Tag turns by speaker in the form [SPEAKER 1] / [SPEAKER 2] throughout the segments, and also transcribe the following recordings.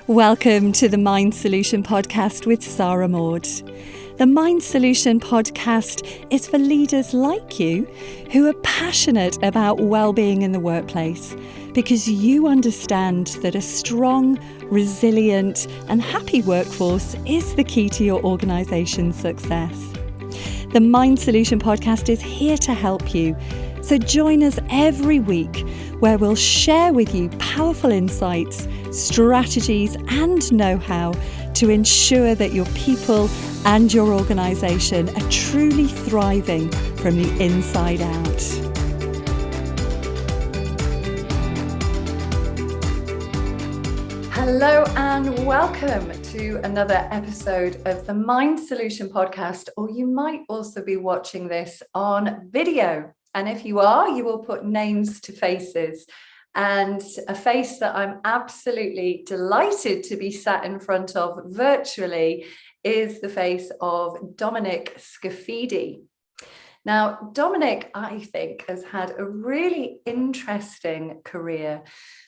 [SPEAKER 1] Welcome to the Mind Solution Podcast with Sara Maude. The Mind Solution Podcast is for leaders like you who are passionate about well-being in the workplace because you understand that a strong, resilient and happy workforce is the key to your organisation's success. The Mind Solution Podcast is here to help you. So join us every week where we'll share with you powerful insights, strategies and know-how to ensure that your people and your organisation are truly thriving from the inside out. Hello and welcome to another episode of the Mind Solution Podcast, or you might also be watching this on video. And if you are, you will put names to faces. And a face that I'm absolutely delighted to be sat in front of virtually is the face of Dominic Scaffidi. Now, Dominic, I think, has had a really interesting career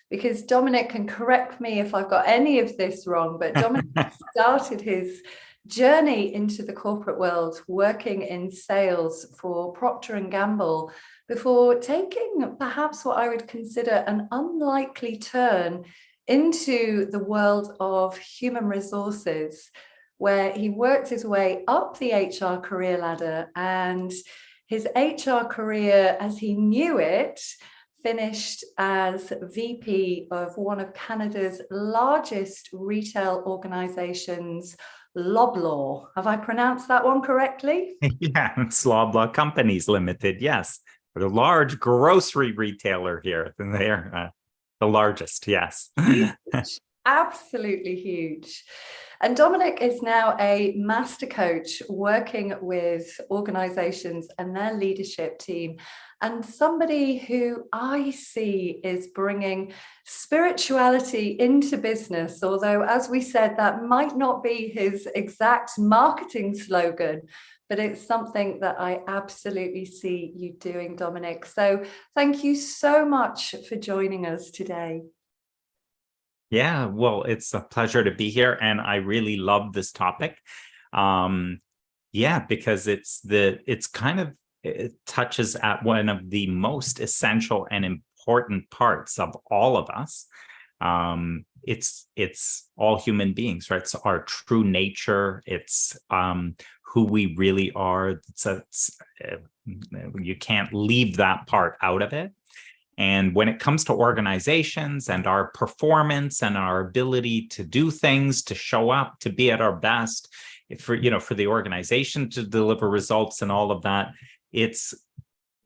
[SPEAKER 1] because Dominic can correct me if I've got any of this wrong, but Dominic started his journey into the corporate world working in sales for Procter & Gamble before taking perhaps what I would consider an unlikely turn into the world of human resources, where he worked his way up the HR career ladder, and his HR career, as he knew it, finished as VP of one of Canada's largest retail organizations, Loblaw. Have I pronounced that one correctly?
[SPEAKER 2] Yeah, it's Loblaw Companies Limited. Yes, the large grocery retailer here. They're the largest. Yes,
[SPEAKER 1] huge. Absolutely huge. And Dominic is now a master coach working with organizations and their leadership team, and somebody who I see is bringing spirituality into business, although, as we said, that might not be his exact marketing slogan, but it's something that I absolutely see you doing, Dominic. So thank you so much for joining us today.
[SPEAKER 2] Yeah, well, it's a pleasure to be here, and I really love this topic. Because it touches at one of the most essential and important parts of all of us. It's all human beings, right? So our true nature, it's who we really are. You can't leave that part out of it. And when it comes to organizations and our performance and our ability to do things, to show up, to be at our best, for the organization to deliver results and all of that, it's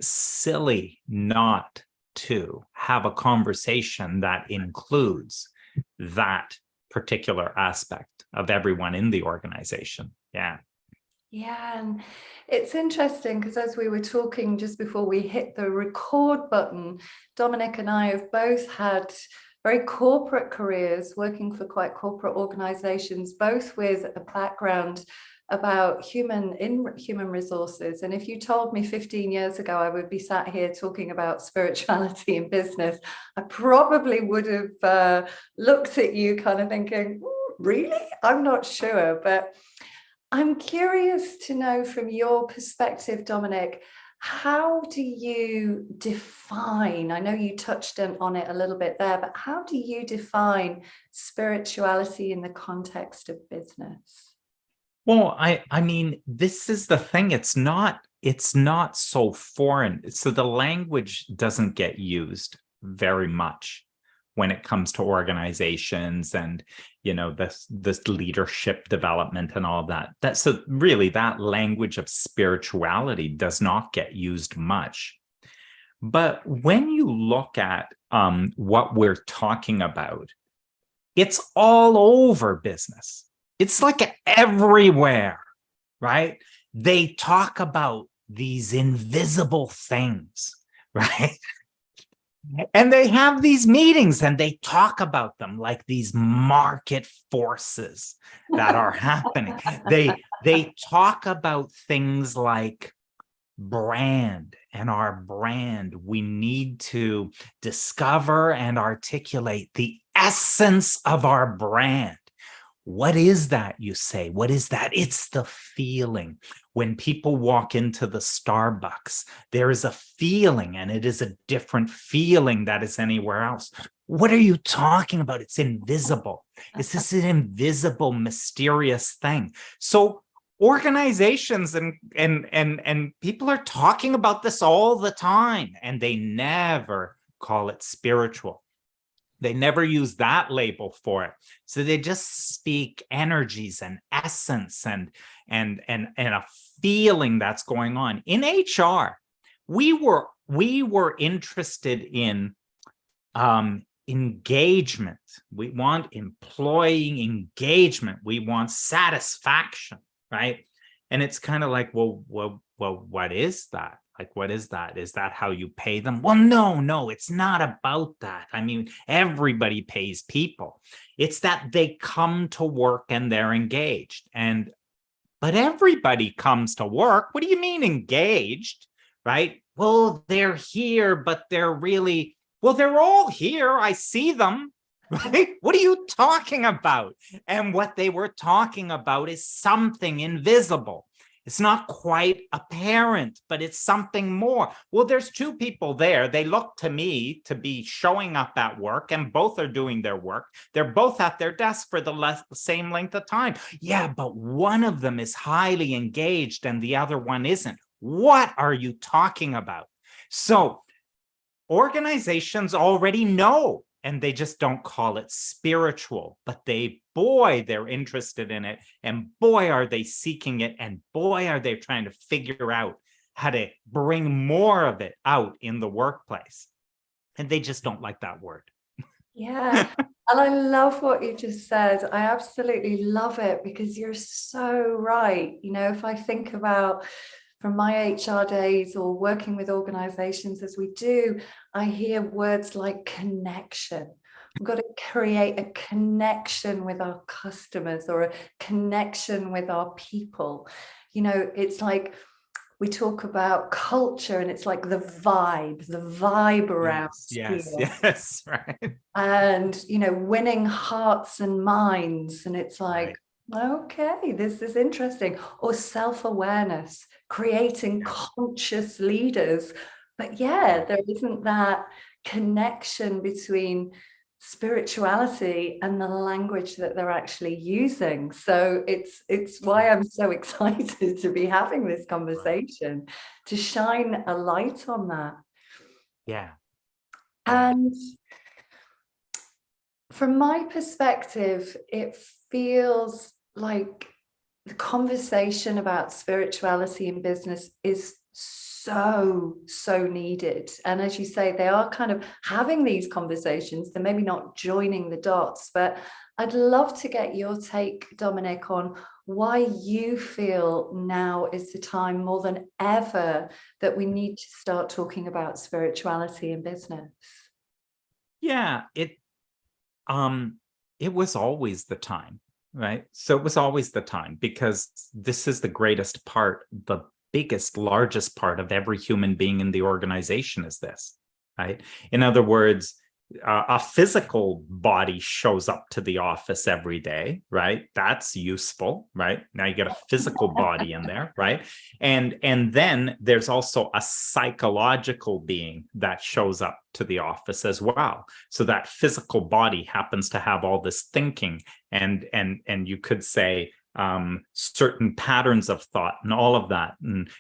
[SPEAKER 2] silly not to have a conversation that includes that particular aspect of everyone in the organization. Yeah.
[SPEAKER 1] Yeah, and it's interesting because as we were talking just before we hit the record button, Dominic and I have both had very corporate careers working for quite corporate organizations, both with a background about human resources. And if you told me 15 years ago I would be sat here talking about spirituality in business, I probably would have looked at you kind of thinking, really? I'm not sure. But I'm curious to know from your perspective, Dominic, how do you define, I know you touched on it a little bit there, but how do you define spirituality in the context of business?
[SPEAKER 2] Well, I mean, this is the thing. It's not so foreign. So the language doesn't get used very much when it comes to organizations and, this leadership development and all that. So really that language of spirituality does not get used much. But when you look at what we're talking about, it's all over business. It's like everywhere, right? They talk about these invisible things, right? And they have these meetings and they talk about them like these market forces that are happening. They talk about things like brand and our brand. We need to discover and articulate the essence of our brand. What is that, you say? What is that? It's the feeling. When people walk into the Starbucks, there is a feeling, and it is a different feeling that is anywhere else. What are you talking about? It's invisible. It's this invisible, mysterious thing. So organizations and people are talking about this all the time, and they never call it spiritual. They never use that label for it. So they just speak energies and essence and a feeling that's going on. In HR, we were interested in engagement. We want employee engagement. We want satisfaction, right? And it's kind of like, well, what is that? Like, what is that? Is that how you pay them? Well, no, it's not about that. I mean, everybody pays people. It's that they come to work and they're engaged. But everybody comes to work. What do you mean engaged, right? Well, they're here, but they're really, well, they're all here. I see them, right? What are you talking about? And what they were talking about is something invisible. It's not quite apparent, but it's something more. Well, there's two people there. They look to me to be showing up at work, and both are doing their work. They're both at their desk for the same length of time. Yeah, but one of them is highly engaged and the other one isn't. What are you talking about? So organizations already know, and they just don't call it spiritual, but they're interested in it, and boy, are they seeking it, and boy, are they trying to figure out how to bring more of it out in the workplace. And they just don't like that word.
[SPEAKER 1] Yeah. And I love what you just said. I absolutely love it, because you're so right. You know, if I think about from my HR days or working with organizations as we do, I hear words like connection. We've got to create a connection with our customers or a connection with our people. You know, it's like we talk about culture, and it's like the vibe around
[SPEAKER 2] yes, right.
[SPEAKER 1] And, you know, winning hearts and minds. And it's like, right. Okay, this is interesting. Or self-awareness, creating conscious leaders. But yeah, there isn't that connection between spirituality and the language that they're actually using. So it's why I'm so excited to be having this conversation, to shine a light on that.
[SPEAKER 2] Yeah.
[SPEAKER 1] And from my perspective, it feels like the conversation about spirituality in business is so needed. And as you say, they are kind of having these conversations. They're maybe not joining the dots, but I'd love to get your take, Dominic, on why you feel now is the time more than ever that we need to start talking about spirituality in business.
[SPEAKER 2] Yeah, it was always the time, right? So it was always the time, because this is the greatest part, the biggest, largest part of every human being in the organization is this, right? In other words, a physical body shows up to the office every day, right? That's useful, right? Now you get a physical body in there, right? And then there's also a psychological being that shows up to the office as well. So that physical body happens to have all this thinking and you could say certain patterns of thought and all of that.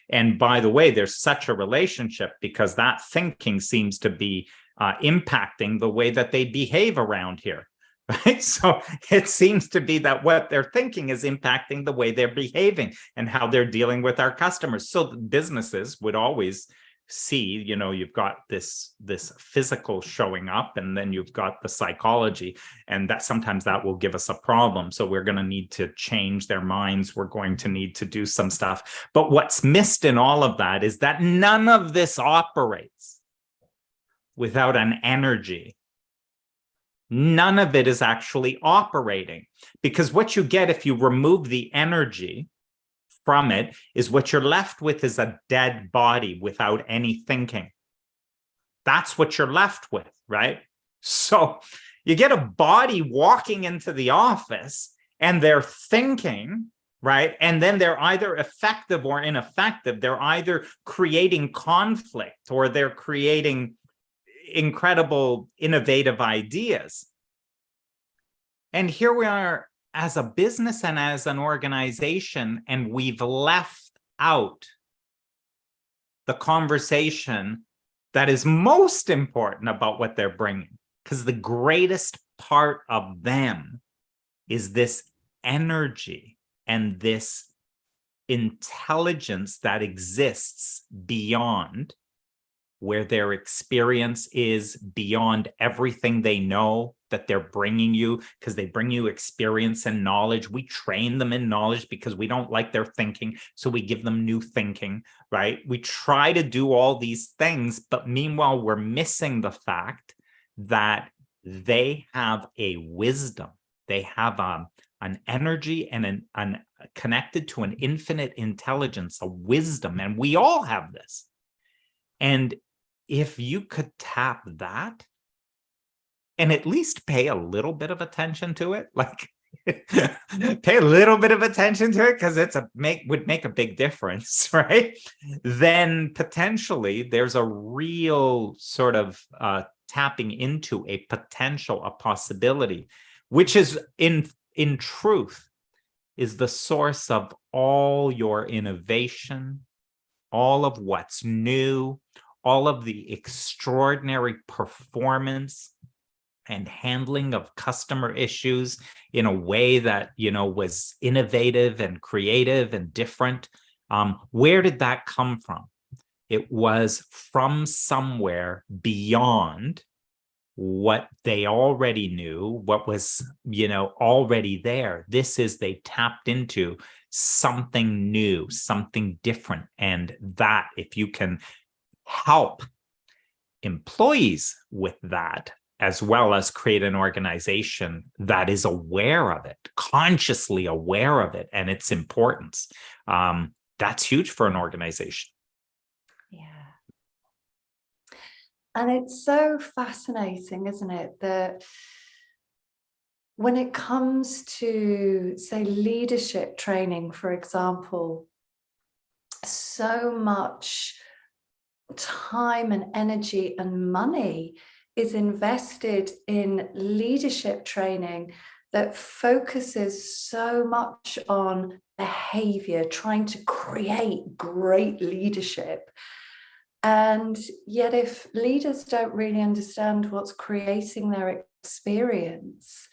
[SPEAKER 2] And by the way, there's such a relationship, because that thinking seems to be impacting the way that they behave around here, right? So it seems to be that what they're thinking is impacting the way they're behaving and how they're dealing with our customers. So the businesses would always see, you know, you've got this physical showing up, and then you've got the psychology, and that sometimes that will give us a problem. So we're going to need to change their minds. We're going to need to do some stuff. But what's missed in all of that is that none of this operates without an energy. None of it is actually operating, because what you get if you remove the energy from it is what you're left with is a dead body without any thinking. That's what you're left with, right? So You get a body walking into the office and they're thinking, right? And then they're either effective or ineffective. They're either creating conflict or they're creating incredible, innovative ideas. And here we are as a business and as an organization, and we've left out the conversation that is most important about what they're bringing. Because the greatest part of them is this energy and this intelligence that exists beyond where their experience is, beyond everything they know that they're bringing you, because they bring you experience and knowledge. We train them in knowledge because we don't like their thinking, so we give them new thinking, right? We try to do all these things, but meanwhile, we're missing the fact that they have a wisdom. They have an energy and an connected to an infinite intelligence, a wisdom, and we all have this. And if you could tap that and at least pay a little bit of attention to it, like pay a little bit of attention to it, because would make a big difference, right? Then potentially there's a real sort of tapping into a potential, a possibility, which is in truth is the source of all your innovation, all of what's new, all of the extraordinary performance and handling of customer issues in a way that, was innovative and creative and different. Where did that come from? It was from somewhere beyond what they already knew, what was, already there. They tapped into something new, something different. And that, if you can help employees with that, as well as create an organization that is aware of it, consciously aware of it and its importance, that's huge for an organization.
[SPEAKER 1] Yeah. And it's so fascinating, isn't it, that when it comes to, say, leadership training, for example, so much time and energy and money is invested in leadership training that focuses so much on behavior, trying to create great leadership. And yet, if leaders don't really understand what's creating their experience,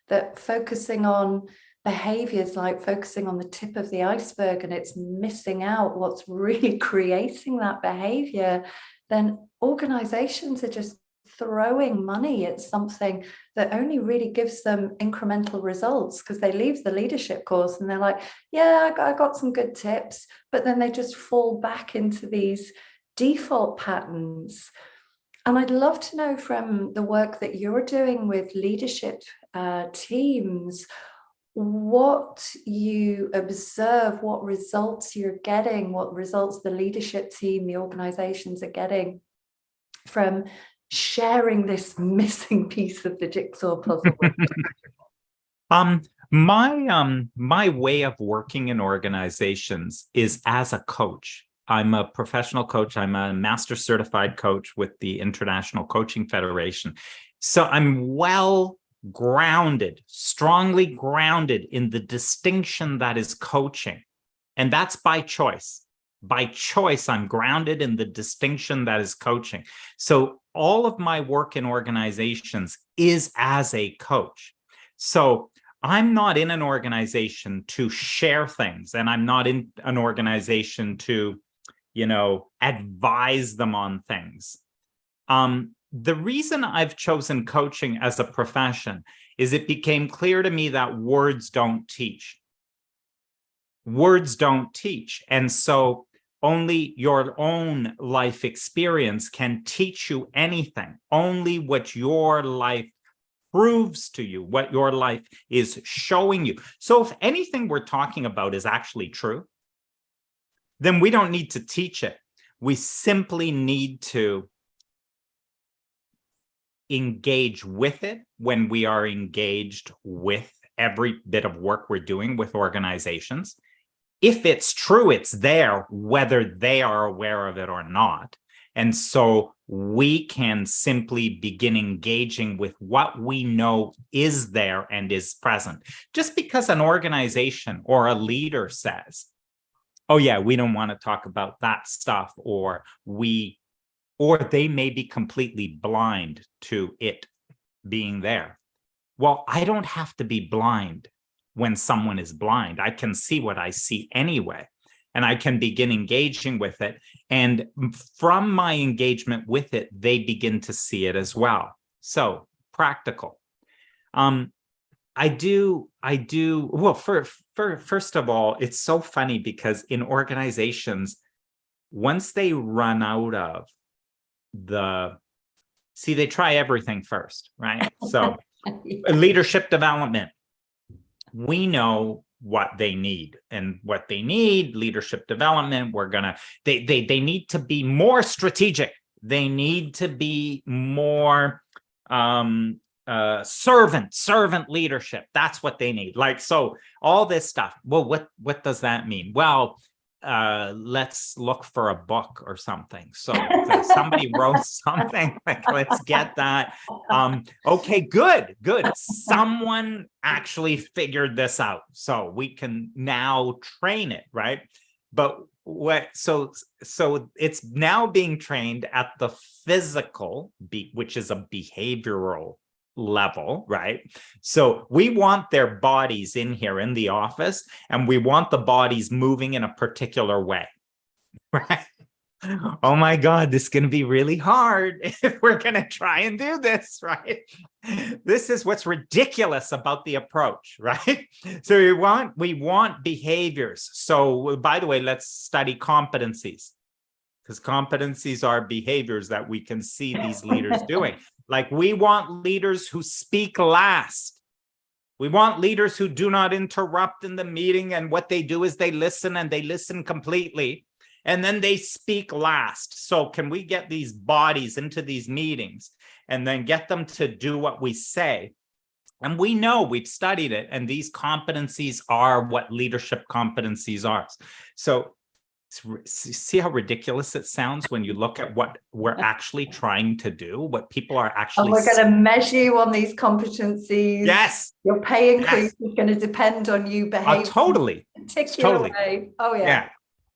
[SPEAKER 1] that focusing on behaviors like focusing on the tip of the iceberg and it's missing out what's really creating that behavior, then organizations are just throwing money at something that only really gives them incremental results, because they leave the leadership course and they're like, yeah, I got some good tips, but then they just fall back into these default patterns. And I'd love to know, from the work that you're doing with leadership teams, what you observe, what results you're getting, what results the leadership team, the organizations are getting from sharing this missing piece of the jigsaw puzzle.
[SPEAKER 2] My way of working in organizations is as a coach. I'm a professional coach. I'm a master certified coach with the International Coaching Federation. So I'm strongly grounded in the distinction that is coaching. And that's by choice. By choice, I'm grounded in the distinction that is coaching. So all of my work in organizations is as a coach. So I'm not in an organization to share things, and I'm not in an organization to, advise them on things. The reason I've chosen coaching as a profession is it became clear to me that words don't teach. Words don't teach. And so only your own life experience can teach you anything. Only what your life proves to you, what your life is showing you. So if anything we're talking about is actually true, then we don't need to teach it. We simply need to engage with it when we are engaged with every bit of work we're doing with organizations. If it's true, it's there, whether they are aware of it or not. And so we can simply begin engaging with what we know is there and is present. Just because an organization or a leader says, oh yeah, we don't want to talk about that stuff, or they may be completely blind to it being there. Well, I don't have to be blind when someone is blind. I can see what I see anyway, and I can begin engaging with it. And from my engagement with it, they begin to see it as well. So practical. Well, first of all, it's so funny because in organizations, once they run out of they try everything first, right? So leadership development, we know what they need, and what they need, leadership development, they need to be more strategic. They need to be more servant leadership. That's what they need. Like, so all this stuff. Well, what does that mean? Well, let's look for a book or something. So somebody wrote something, like, let's get that. Okay, good. Someone actually figured this out, so we can now train it, right? But so it's now being trained at the physical, which is a behavioral level, right? So we want their bodies in here in the office, and we want the bodies moving in a particular way, right? Oh my God, this is going to be really hard if we're going to try and do this, right? This is what's ridiculous about the approach, right? So we want behaviors. So by the way, let's study competencies, because competencies are behaviors that we can see these leaders doing. Like, we want leaders who speak last. We want leaders who do not interrupt in the meeting, and what they do is they listen, and they listen completely, and then they speak last. So can we get these bodies into these meetings and then get them to do what we say? And we know, we've studied it, and these competencies are what leadership competencies are. So see how ridiculous it sounds when you look at what we're actually trying to do, what people are actually.
[SPEAKER 1] And we're going to measure you on these competencies.
[SPEAKER 2] Yes.
[SPEAKER 1] Your pay increase is going to depend on you behaving
[SPEAKER 2] totally.
[SPEAKER 1] in a particular way. Oh yeah.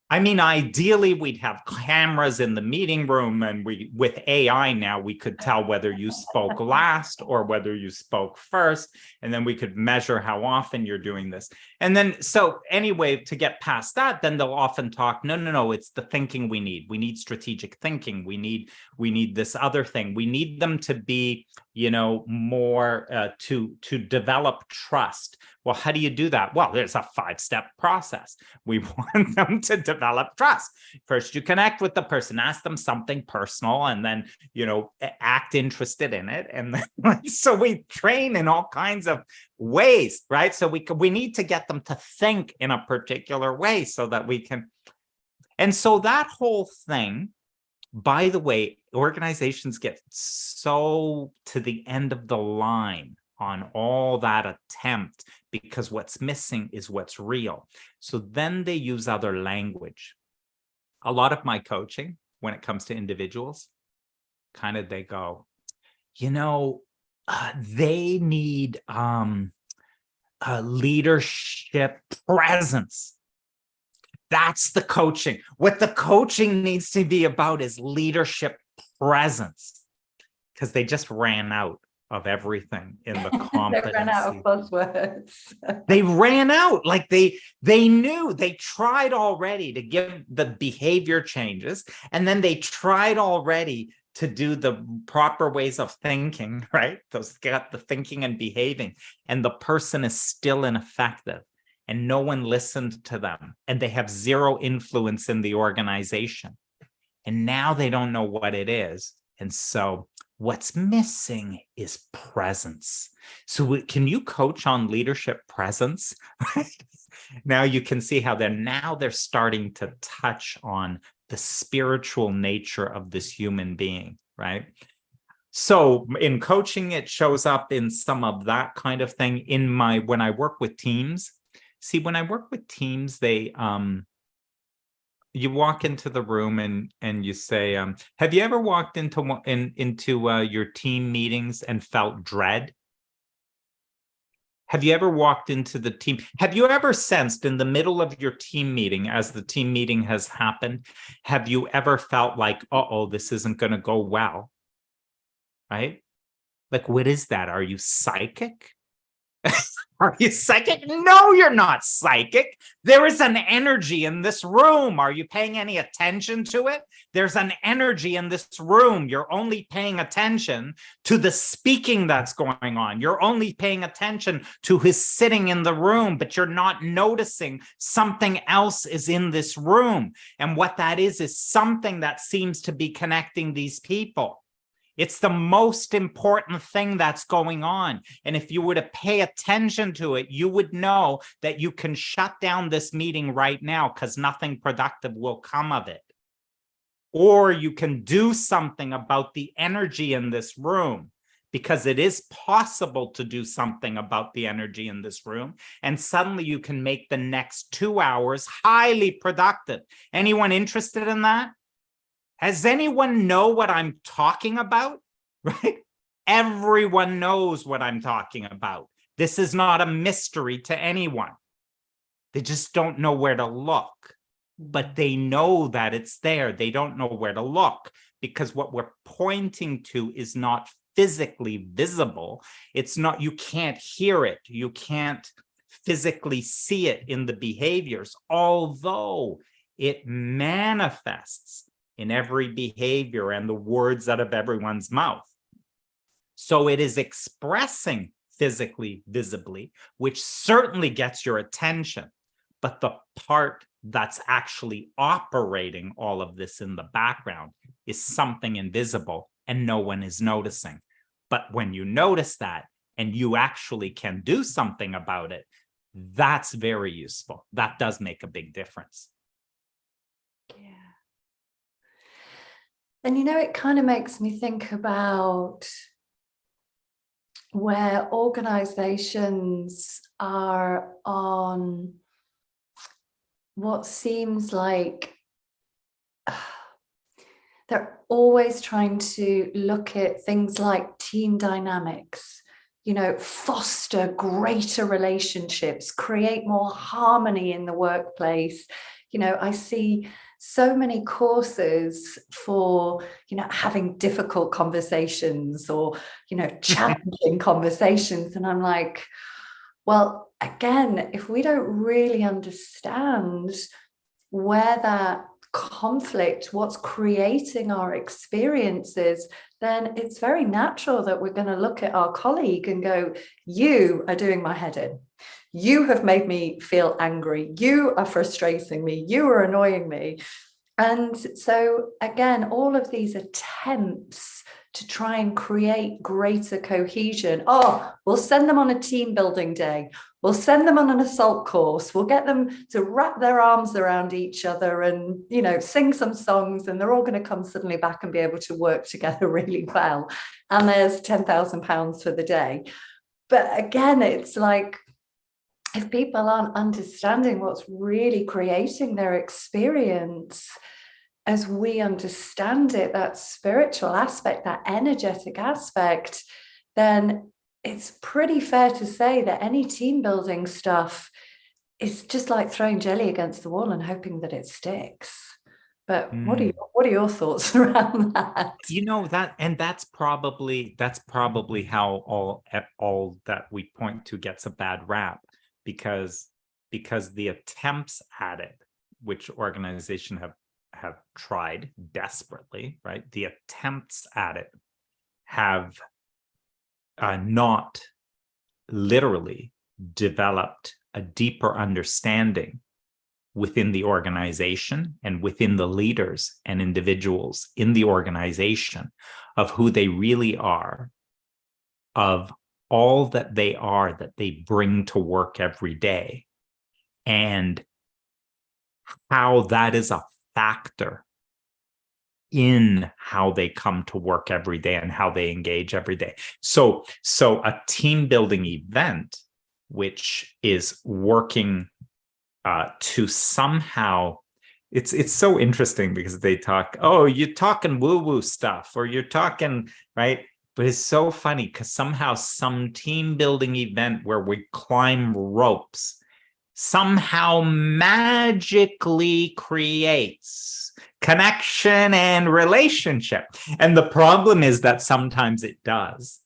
[SPEAKER 2] I mean, ideally, we'd have cameras in the meeting room, and with AI now, we could tell whether you spoke last or whether you spoke first, and then we could measure how often you're doing this. And then, so anyway, to get past that, then they'll often talk, no, it's the thinking we need. We need strategic thinking. We need this other thing. We need them to be, more to develop trust. Well, how do you do that? Well, there's a 5-step process. We want them to develop trust. First, you connect with the person, ask them something personal, and then, act interested in it. And then, so we train in all kinds of ways, right? So we need to get them to think in a particular way so that we can. And so that whole thing, by the way, organizations get so to the end of the line on all that attempt, because what's missing is what's real. So then they use other language. A lot of my coaching, when it comes to individuals, they go, they need leadership presence. That's the coaching. What the coaching needs to be about is leadership presence, because they just ran out of everything in the competency.
[SPEAKER 1] They ran out of buzzwords.
[SPEAKER 2] They ran out. Like they knew. They tried already to give the behavior changes, and then they tried already to do the proper ways of thinking, right? Those got the thinking and behaving, and the person is still ineffective, and no one listened to them, and they have zero influence in the organization. And now they don't know what it is. And so what's missing is presence. So can you coach on leadership presence? Now you can see how they're starting to touch on the spiritual nature of this human being, right? So in coaching, it shows up in some of that kind of thing. When I work with teams, when I work with teams, you walk into the room and you say, have you ever walked into your team meetings and felt dread? Have you ever walked into the team? Have you ever sensed in the middle of your team meeting, as the team meeting has happened, have you ever felt like, uh-oh, this isn't going to go well? Right? Like, what is that? Are you psychic? Are you psychic? No, you're not psychic. There is an energy in this room. Are you paying any attention to it? There's an energy in this room. You're only paying attention to the speaking that's going on. You're only paying attention to who's sitting in the room, but you're not noticing something else is in this room. And what that is something that seems to be connecting these people. It's the most important thing that's going on. And if you were to pay attention to it, you would know that you can shut down this meeting right now because nothing productive will come of it. Or you can do something about the energy in this room, because it is possible to do something about the energy in this room. And suddenly you can make the next 2 hours highly productive. Anyone interested in that? Does anyone know what I'm talking about? Right? Everyone knows what I'm talking about. This is not a mystery to anyone. They just don't know where to look, but they know that it's there. They don't know where to look because what we're pointing to is not physically visible. It's not, you can't hear it. You can't physically see it in the behaviors, although it manifests in every behavior and the words out of everyone's mouth. So it is expressing physically, visibly, which certainly gets your attention. But the part that's actually operating all of this in the background is something invisible and no one is noticing. But when you notice that and you actually can do something about it, that's very useful. That does make a big difference.
[SPEAKER 1] And it kind of makes me think about where organizations are on what seems like they're always trying to look at things like team dynamics, foster greater relationships, create more harmony in the workplace. I see so many courses for, having difficult conversations or, challenging conversations. And I'm like, well, again, if we don't really understand where that conflict, what's creating our experiences, then it's very natural that we're going to look at our colleague and go, you are doing my head in. You have made me feel angry. You are frustrating me. You are annoying me. And so again, all of these attempts to try and create greater cohesion. Oh, we'll send them on a team building day. We'll send them on an assault course. We'll get them to wrap their arms around each other and, sing some songs, and they're all going to come suddenly back and be able to work together really well. And there's £10,000 for the day. But again, it's like, if people aren't understanding what's really creating their experience as we understand it, that spiritual aspect, that energetic aspect, then it's pretty fair to say that any team building stuff is just like throwing jelly against the wall and hoping that it sticks. But what are your thoughts around that?
[SPEAKER 2] That's probably how all that we point to gets a bad rap, because the attempts at it, which organizations have tried desperately, right? The attempts at it have not literally developed a deeper understanding within the organization and within the leaders and individuals in the organization of who they really are, of all that they are, that they bring to work every day, and how that is a factor in how they come to work every day and how they engage every day. So a team building event, which is working to somehow, it's so interesting because they talk, oh, you're talking woo-woo stuff, or you're talking, right? But it's so funny because somehow some team building event where we climb ropes somehow magically creates connection and relationship. And the problem is that sometimes it does.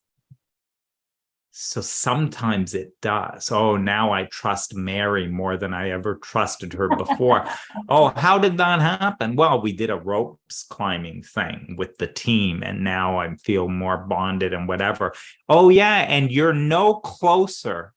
[SPEAKER 2] So sometimes it does. Oh, now I trust Mary more than I ever trusted her before. Oh, how did that happen? Well, we did a ropes climbing thing with the team, and now I feel more bonded and whatever. Oh, yeah. And you're no closer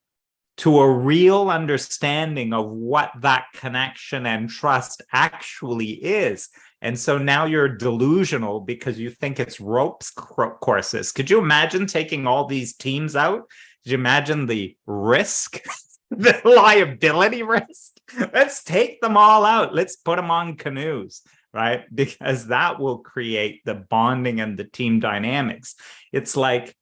[SPEAKER 2] to a real understanding of what that connection and trust actually is. And so now you're delusional because you think it's ropes courses. Could you imagine taking all these teams out? Could you imagine the risk, the liability risk? Let's take them all out. Let's put them on canoes, right? Because that will create the bonding and the team dynamics. It's like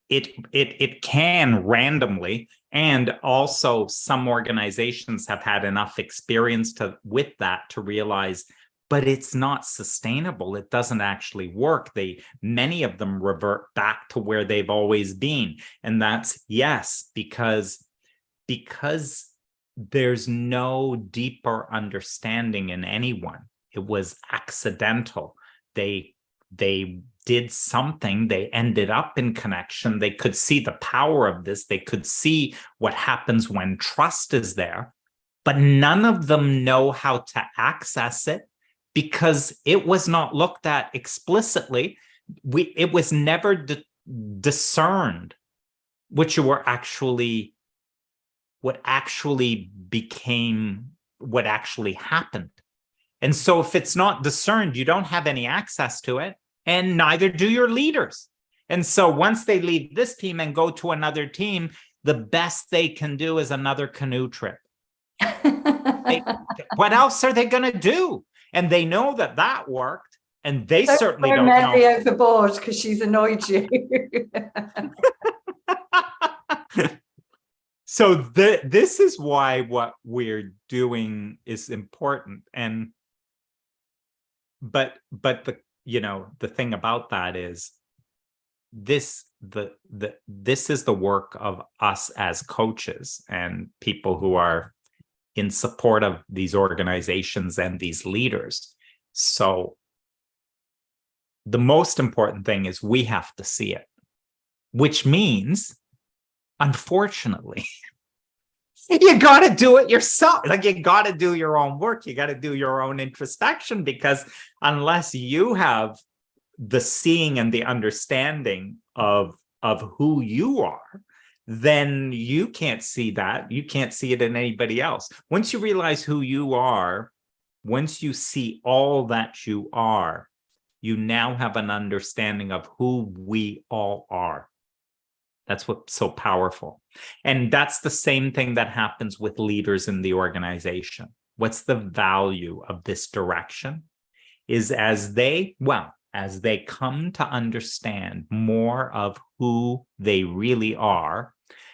[SPEAKER 2] it can randomly, and also some organizations have had enough experience with that to realize, but it's not sustainable. It doesn't actually work. Many of them revert back to where they've always been. And that's, yes, because there's no deeper understanding in anyone. It was accidental. They did something, they ended up in connection. They could see the power of this. They could see what happens when trust is there, but none of them know how to access it because it was not looked at explicitly. It was never discerned what actually happened. And so if it's not discerned, you don't have any access to it, and neither do your leaders. And so once they leave this team and go to another team, the best they can do is another canoe trip. What else are they going to do? And they know that worked, and they certainly don't know.
[SPEAKER 1] Mary overboard because she's annoyed you.
[SPEAKER 2] So this is why what we're doing is important. But the thing about that is this is the work of us as coaches and people who are in support of these organizations and these leaders. So the most important thing is we have to see it, which means, unfortunately, you got to do it yourself. Like, you got to do your own work. You got to do your own introspection, because unless you have the seeing and the understanding of who you are, then you can't see that. You can't see it in anybody else. Once you realize who you are, once you see all that you are, you now have an understanding of who we all are. That's what's so powerful. And that's the same thing that happens with leaders in the organization. What's the value of this direction? Is as they come to understand more of who they really are,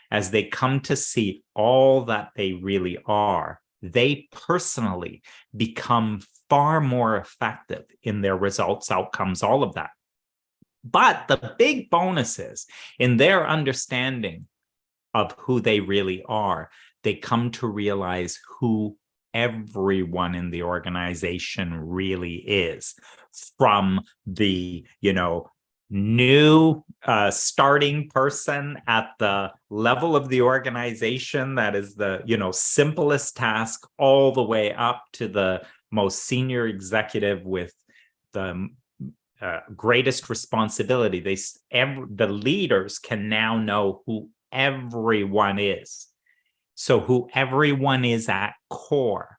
[SPEAKER 2] as they come to see all that they really are, they personally become far more effective in their results, outcomes, all of that. But the big bonus is, in their understanding of who they really are, they come to realize who everyone in the organization really is, from the new starting person at the level of the organization that is the simplest task, all the way up to the most senior executive with the greatest responsibility. The leaders can now know who everyone is. So who everyone is at core,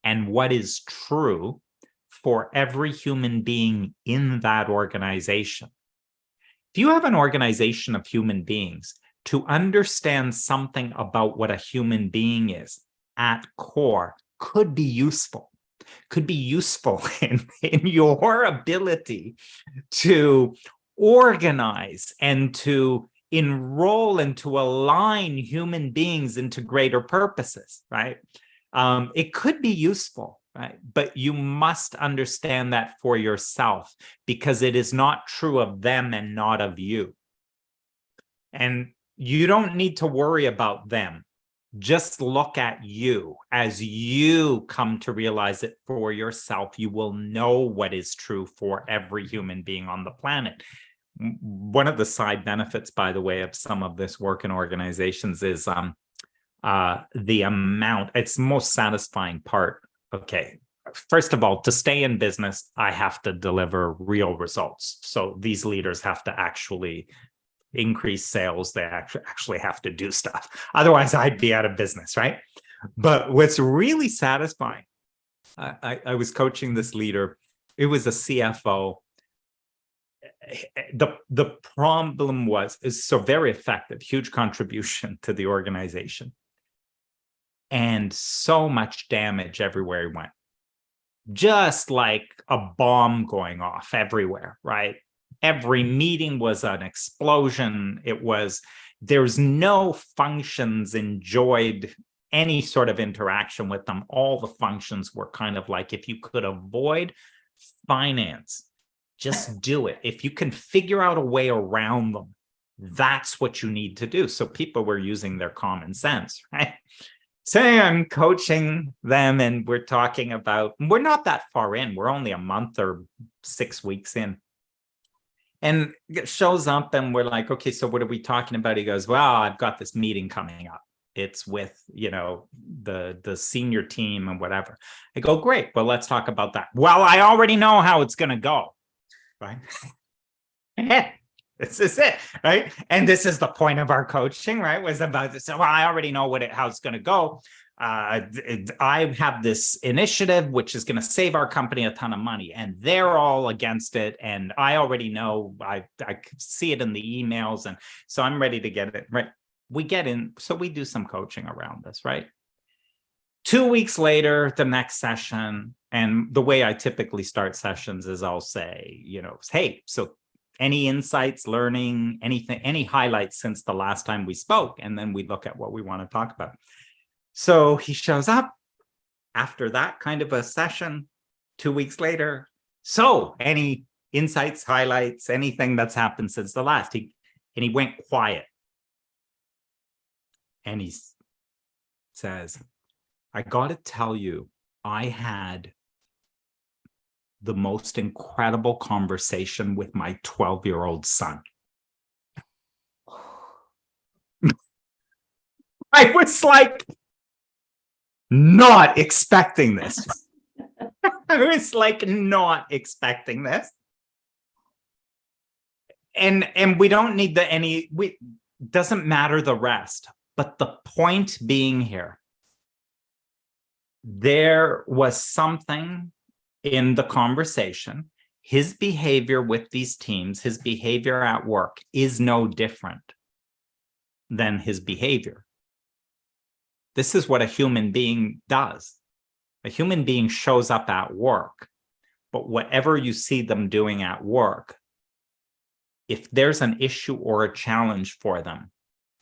[SPEAKER 2] and what is true for every human being in that organization. If you have an organization of human beings, to understand something about what a human being is at core could be useful. could be useful in your ability to organize and to enroll and to align human beings into greater purposes, right? It could be useful, right? But you must understand that for yourself, because it is not true of them and not of you. And you don't need to worry about them. Just look at you. As you come to realize it for yourself, you will know what is true for every human being on the planet. One of the side benefits, by the way, of some of this work in organizations is the amount, it's the most satisfying part. Okay, first of all, to stay in business, I have to deliver real results. So these leaders have to actually increase sales. They actually have to do stuff. Otherwise, I'd be out of business, right? But what's really satisfying, I was coaching this leader. It was a CFO. The problem is so very effective, huge contribution to the organization, and so much damage everywhere he went. Just like a bomb going off everywhere, right? Every meeting was an explosion. There's no functions enjoyed any sort of interaction with them. All the functions were kind of like, if you could avoid finance, just do it. If you can figure out a way around them, that's what you need to do. So people were using their common sense, right? Say I'm coaching them and we're talking about, we're not that far in. We're only a month or 6 weeks in. And it shows up and we're like, okay, so what are we talking about? He goes, well, I've got this meeting coming up. It's with, the senior team and whatever. I go, great. Well, let's talk about that. Well, I already know how it's going to go. Right. This is it. Right. And this is the point of our coaching, right? Was about this. Well, I already know how it's going to go. I have this initiative which is going to save our company a ton of money, and they're all against it. And I already know, I see it in the emails, and so I'm ready to get it right. We get in, so we do some coaching around this, right? 2 weeks later, the next session, and the way I typically start sessions is I'll say, hey, so any insights, learning, anything, any highlights since the last time we spoke, and then we look at what we want to talk about. So he shows up after that kind of a session 2 weeks later. So any insights, highlights, anything that's happened since the last? He went quiet. And he says, I got to tell you, I had the most incredible conversation with my 12-year-old son. I was like, not expecting this. I was like, not expecting this. And we don't need doesn't matter the rest. But the point being here, there was something in the conversation. His behavior with these teams, his behavior at work is no different than his behavior. This is what a human being does. A human being shows up at work, but whatever you see them doing at work, if there's an issue or a challenge for them,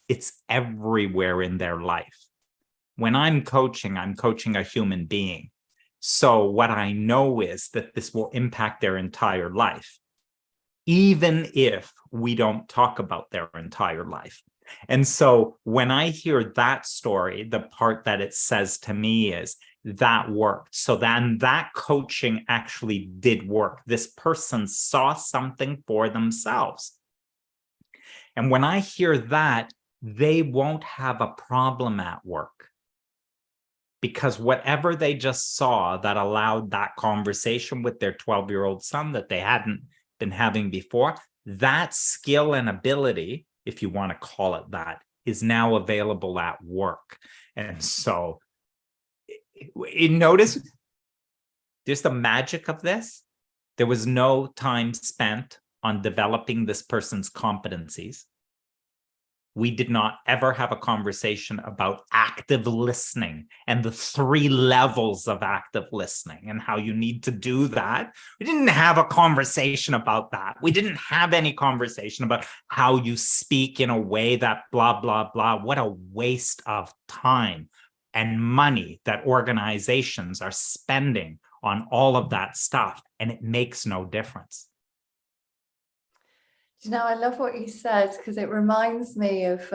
[SPEAKER 2] it's everywhere in their life. When I'm coaching a human being. So what I know is that this will impact their entire life, even if we don't talk about their entire life. And so when I hear that story, the part that it says to me is that worked. So then that coaching actually did work. This person saw something for themselves. And when I hear that, they won't have a problem at work, because whatever they just saw that allowed that conversation with their 12-year-old son that they hadn't been having before, that skill and ability, if you want to call it that, is now available at work. And so notice there's the magic of this. There was no time spent on developing this person's competencies. we did not ever have a conversation about active listening and the 3 levels of active listening and how you need to do that. We didn't have a conversation about that. We didn't have any conversation about how you speak in a way that blah, blah, blah. What a waste of time and money that organizations are spending on all of that stuff. And it makes no difference.
[SPEAKER 1] You know, I love what you said, because it reminds me of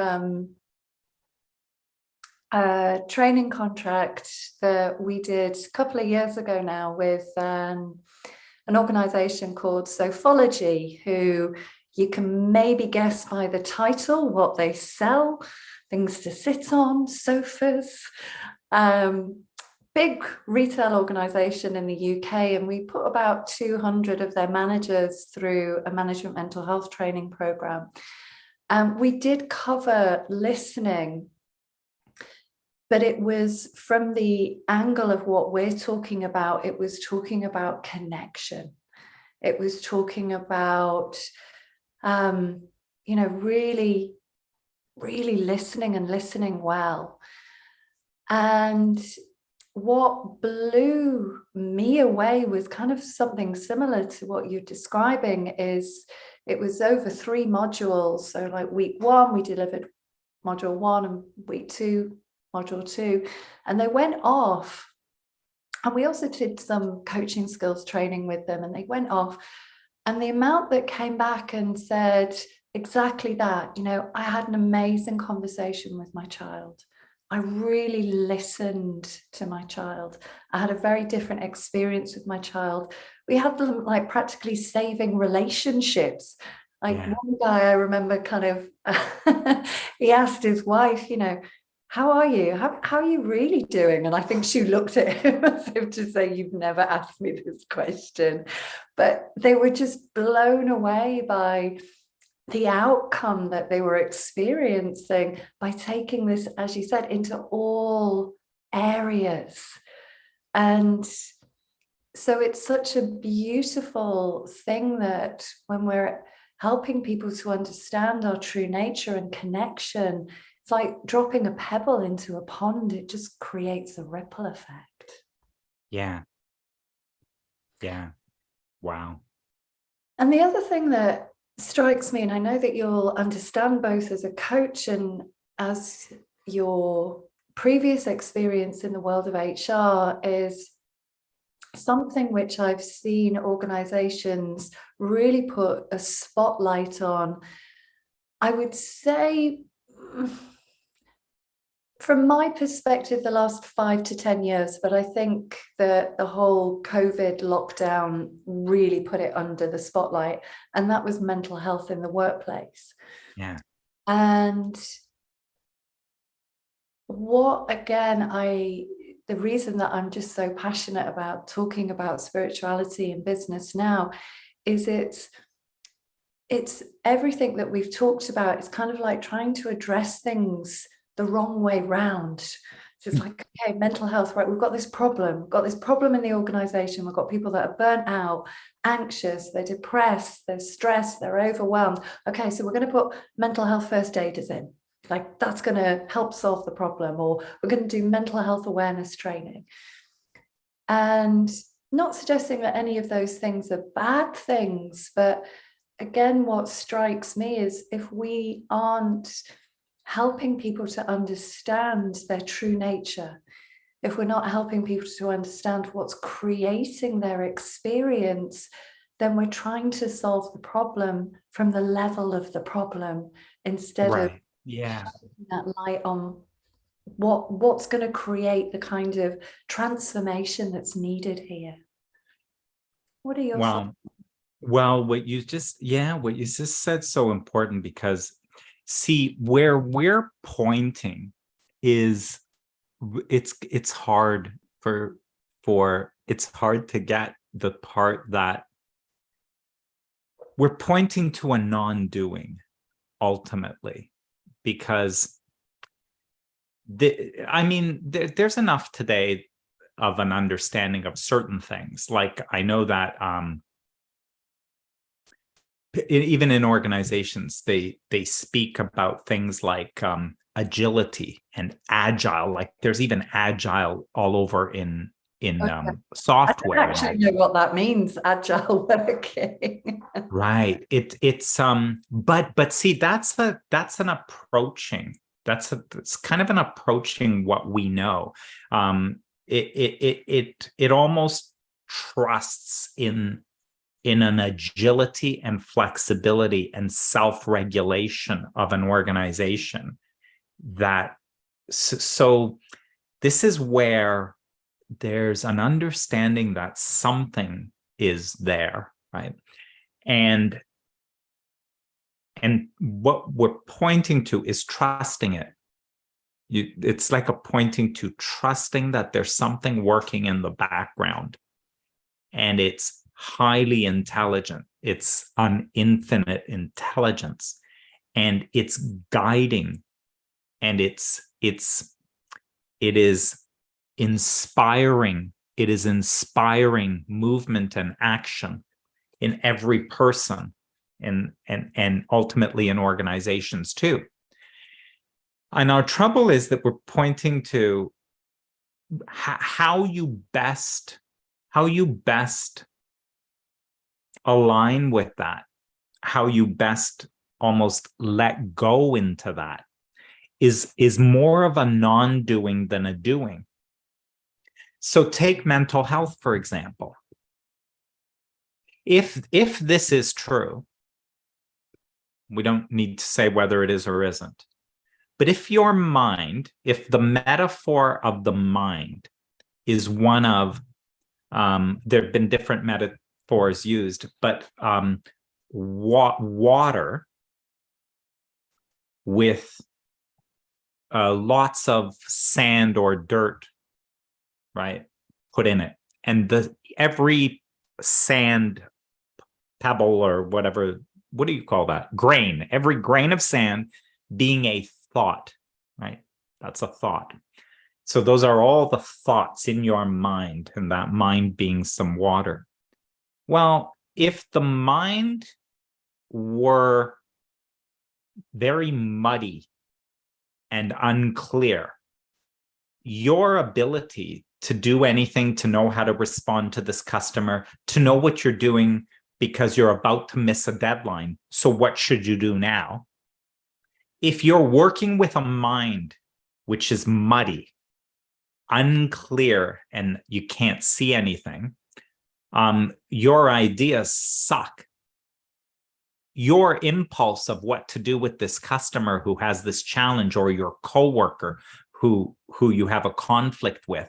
[SPEAKER 1] a training contract that we did a couple of years ago now with an organization called Sophology, who you can maybe guess by the title what they sell: things to sit on, sofas. Big retail organization in the UK, and we put about 200 of their managers through a management mental health training program. We did cover listening, but it was from the angle of what we're talking about. It was talking about connection. It was talking about, really, really listening and listening well. And what blew me away was kind of something similar to what you're describing. Is it was over 3 modules. So like week 1, we delivered module 1, and week 2, module 2, and they went off. And we also did some coaching skills training with them, and they went off. And the amount that came back and said exactly that, I had an amazing conversation with my child. I really listened to my child. I had a very different experience with my child. We had them like practically saving relationships. Like one guy I remember kind of, he asked his wife, how are you? How are you really doing? And I think she looked at him as if to say, you've never asked me this question. But they were just blown away by the outcome that they were experiencing by taking this, as you said, into all areas. And so it's such a beautiful thing that when we're helping people to understand our true nature and connection, it's like dropping a pebble into a pond. It just creates a ripple effect.
[SPEAKER 2] Yeah. Wow.
[SPEAKER 1] And the other thing that strikes me, and I know that you'll understand both as a coach and as your previous experience in the world of HR, is something which I've seen organizations really put a spotlight on. I would say, from my perspective, the last 5 to 10 years, but I think that the whole COVID lockdown really put it under the spotlight, and that was mental health in the workplace.
[SPEAKER 2] Yeah.
[SPEAKER 1] And the reason that I'm just so passionate about talking about spirituality in business now is it's everything that we've talked about. It's kind of like trying to address things the wrong way round. So it's like, okay, mental health, right? We've got this problem in the organization. We've got people that are burnt out, anxious, they're depressed, they're stressed, they're overwhelmed. Okay, so we're going to put mental health first aiders in. Like, that's going to help solve the problem. Or we're going to do mental health awareness training. And not suggesting that any of those things are bad things, but again, what strikes me is if we aren't helping people to understand their true nature, if we're not helping people to understand what's creating their experience, then we're trying to solve the problem from the level of the problem instead of that light on what's going to create the kind of transformation that's needed here. What are your thoughts?
[SPEAKER 2] Well, what you just said so important, because see, where we're pointing is it's hard it's hard to get the part that we're pointing to a non-doing ultimately, because there's enough today of an understanding of certain things. Like, I know that even in organizations, they speak about things like agility and agile. Like there's even agile all over in
[SPEAKER 1] I don't
[SPEAKER 2] software and
[SPEAKER 1] actually
[SPEAKER 2] all.
[SPEAKER 1] know what that means, agile working.
[SPEAKER 2] Right. It's but see, that's an approaching. It's kind of an approaching what we know. It almost trusts in an agility and flexibility and self-regulation of an organization that so this is where there's an understanding that something is there, right? And what we're pointing to is trusting it. It's like a pointing to trusting that there's something working in the background, and it's highly intelligent. It's an infinite intelligence, and it's guiding, and it is inspiring. It is inspiring movement and action in every person, and ultimately in organizations too. And our trouble is that we're pointing to how you best align with that, how you best almost let go into that is more of a non-doing than a doing. So take mental health, for example. If this is true, we don't need to say whether it is or isn't. But if your mind, if the metaphor of the mind is one of, there have been different metaphors used, but water with lots of sand or dirt, right, put in it, and every sand pebble or whatever, what do you call that? Grain, every grain of sand being a thought, right? That's a thought. So those are all the thoughts in your mind, and that mind being some water. Well, if the mind were very muddy and unclear, your ability to do anything, to know how to respond to this customer, to know what you're doing because you're about to miss a deadline. So what should you do now? If you're working with a mind which is muddy, unclear, and you can't see anything, your ideas suck. Your impulse of what to do with this customer who has this challenge, or your coworker who you have a conflict with,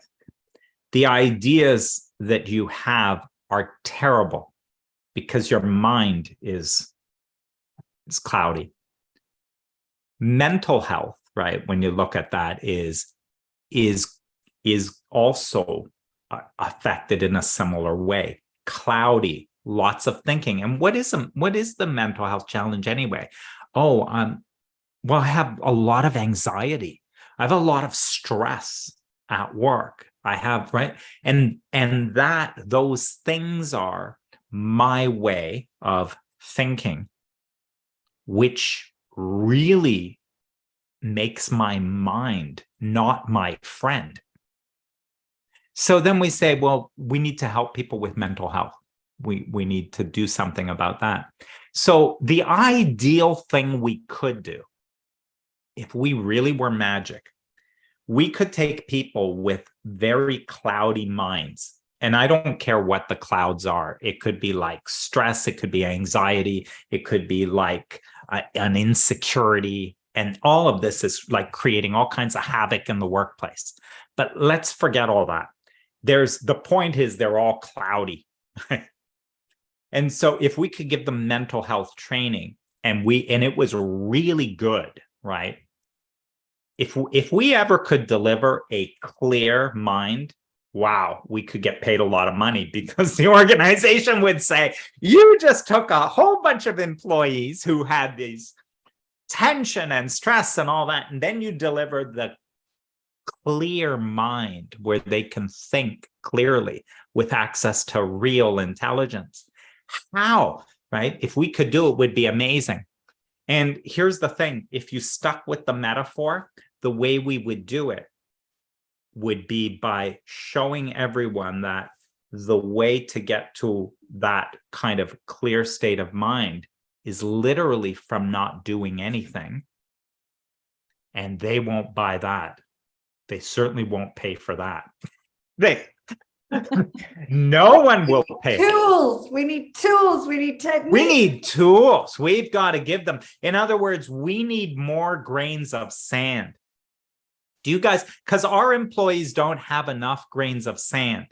[SPEAKER 2] the ideas that you have are terrible because your mind is cloudy. Mental health, right, when you look at that, is also affected in a similar way. Cloudy, lots of thinking. And what is the mental health challenge anyway? Oh, well, I have a lot of anxiety. I have a lot of stress at work. I have, right? And that those things are my way of thinking, which really makes my mind not my friend. So then we say, well, we need to help people with mental health. We need to do something about that. So the ideal thing we could do, if we really were magic, we could take people with very cloudy minds. And I don't care what the clouds are. It could be like stress. It could be anxiety. It could be like an insecurity. And all of this is like creating all kinds of havoc in the workplace. But let's forget all that. The point is they're all cloudy. And so if we could give them mental health training, and it was really good, right? If we ever could deliver a clear mind, wow, we could get paid a lot of money, because the organization would say, you just took a whole bunch of employees who had these tension and stress and all that, and then you deliver the clear mind where they can think clearly with access to real intelligence. How? right? If we could do it, would be amazing. And here's the thing, if you stuck with the metaphor, the way we would do it would be by showing everyone that the way to get to that kind of clear state of mind is literally from not doing anything. And they won't buy that. They certainly won't pay for that. No one will pay.
[SPEAKER 1] Tools. We need tools. We need techniques.
[SPEAKER 2] We need tools. We've got to give them. In other words, we need more grains of sand. Do you guys, because our employees don't have enough grains of sand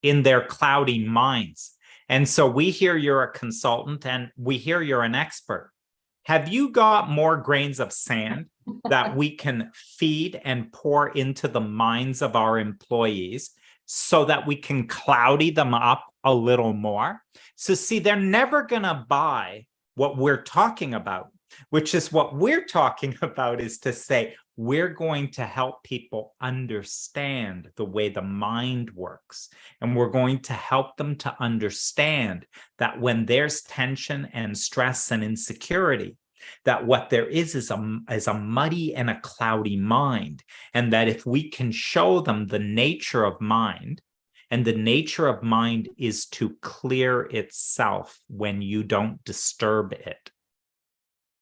[SPEAKER 2] in their cloudy minds. And so we hear you're a consultant and we hear you're an expert. Have you got more grains of sand that we can feed and pour into the minds of our employees so that we can cloudy them up a little more? So see, they're never going to buy what we're talking about, which is what we're talking about is to say, we're going to help people understand the way the mind works. And we're going to help them to understand that when there's tension and stress and insecurity, that what there is a muddy and a cloudy mind. And that if we can show them the nature of mind, and the nature of mind is to clear itself when you don't disturb it.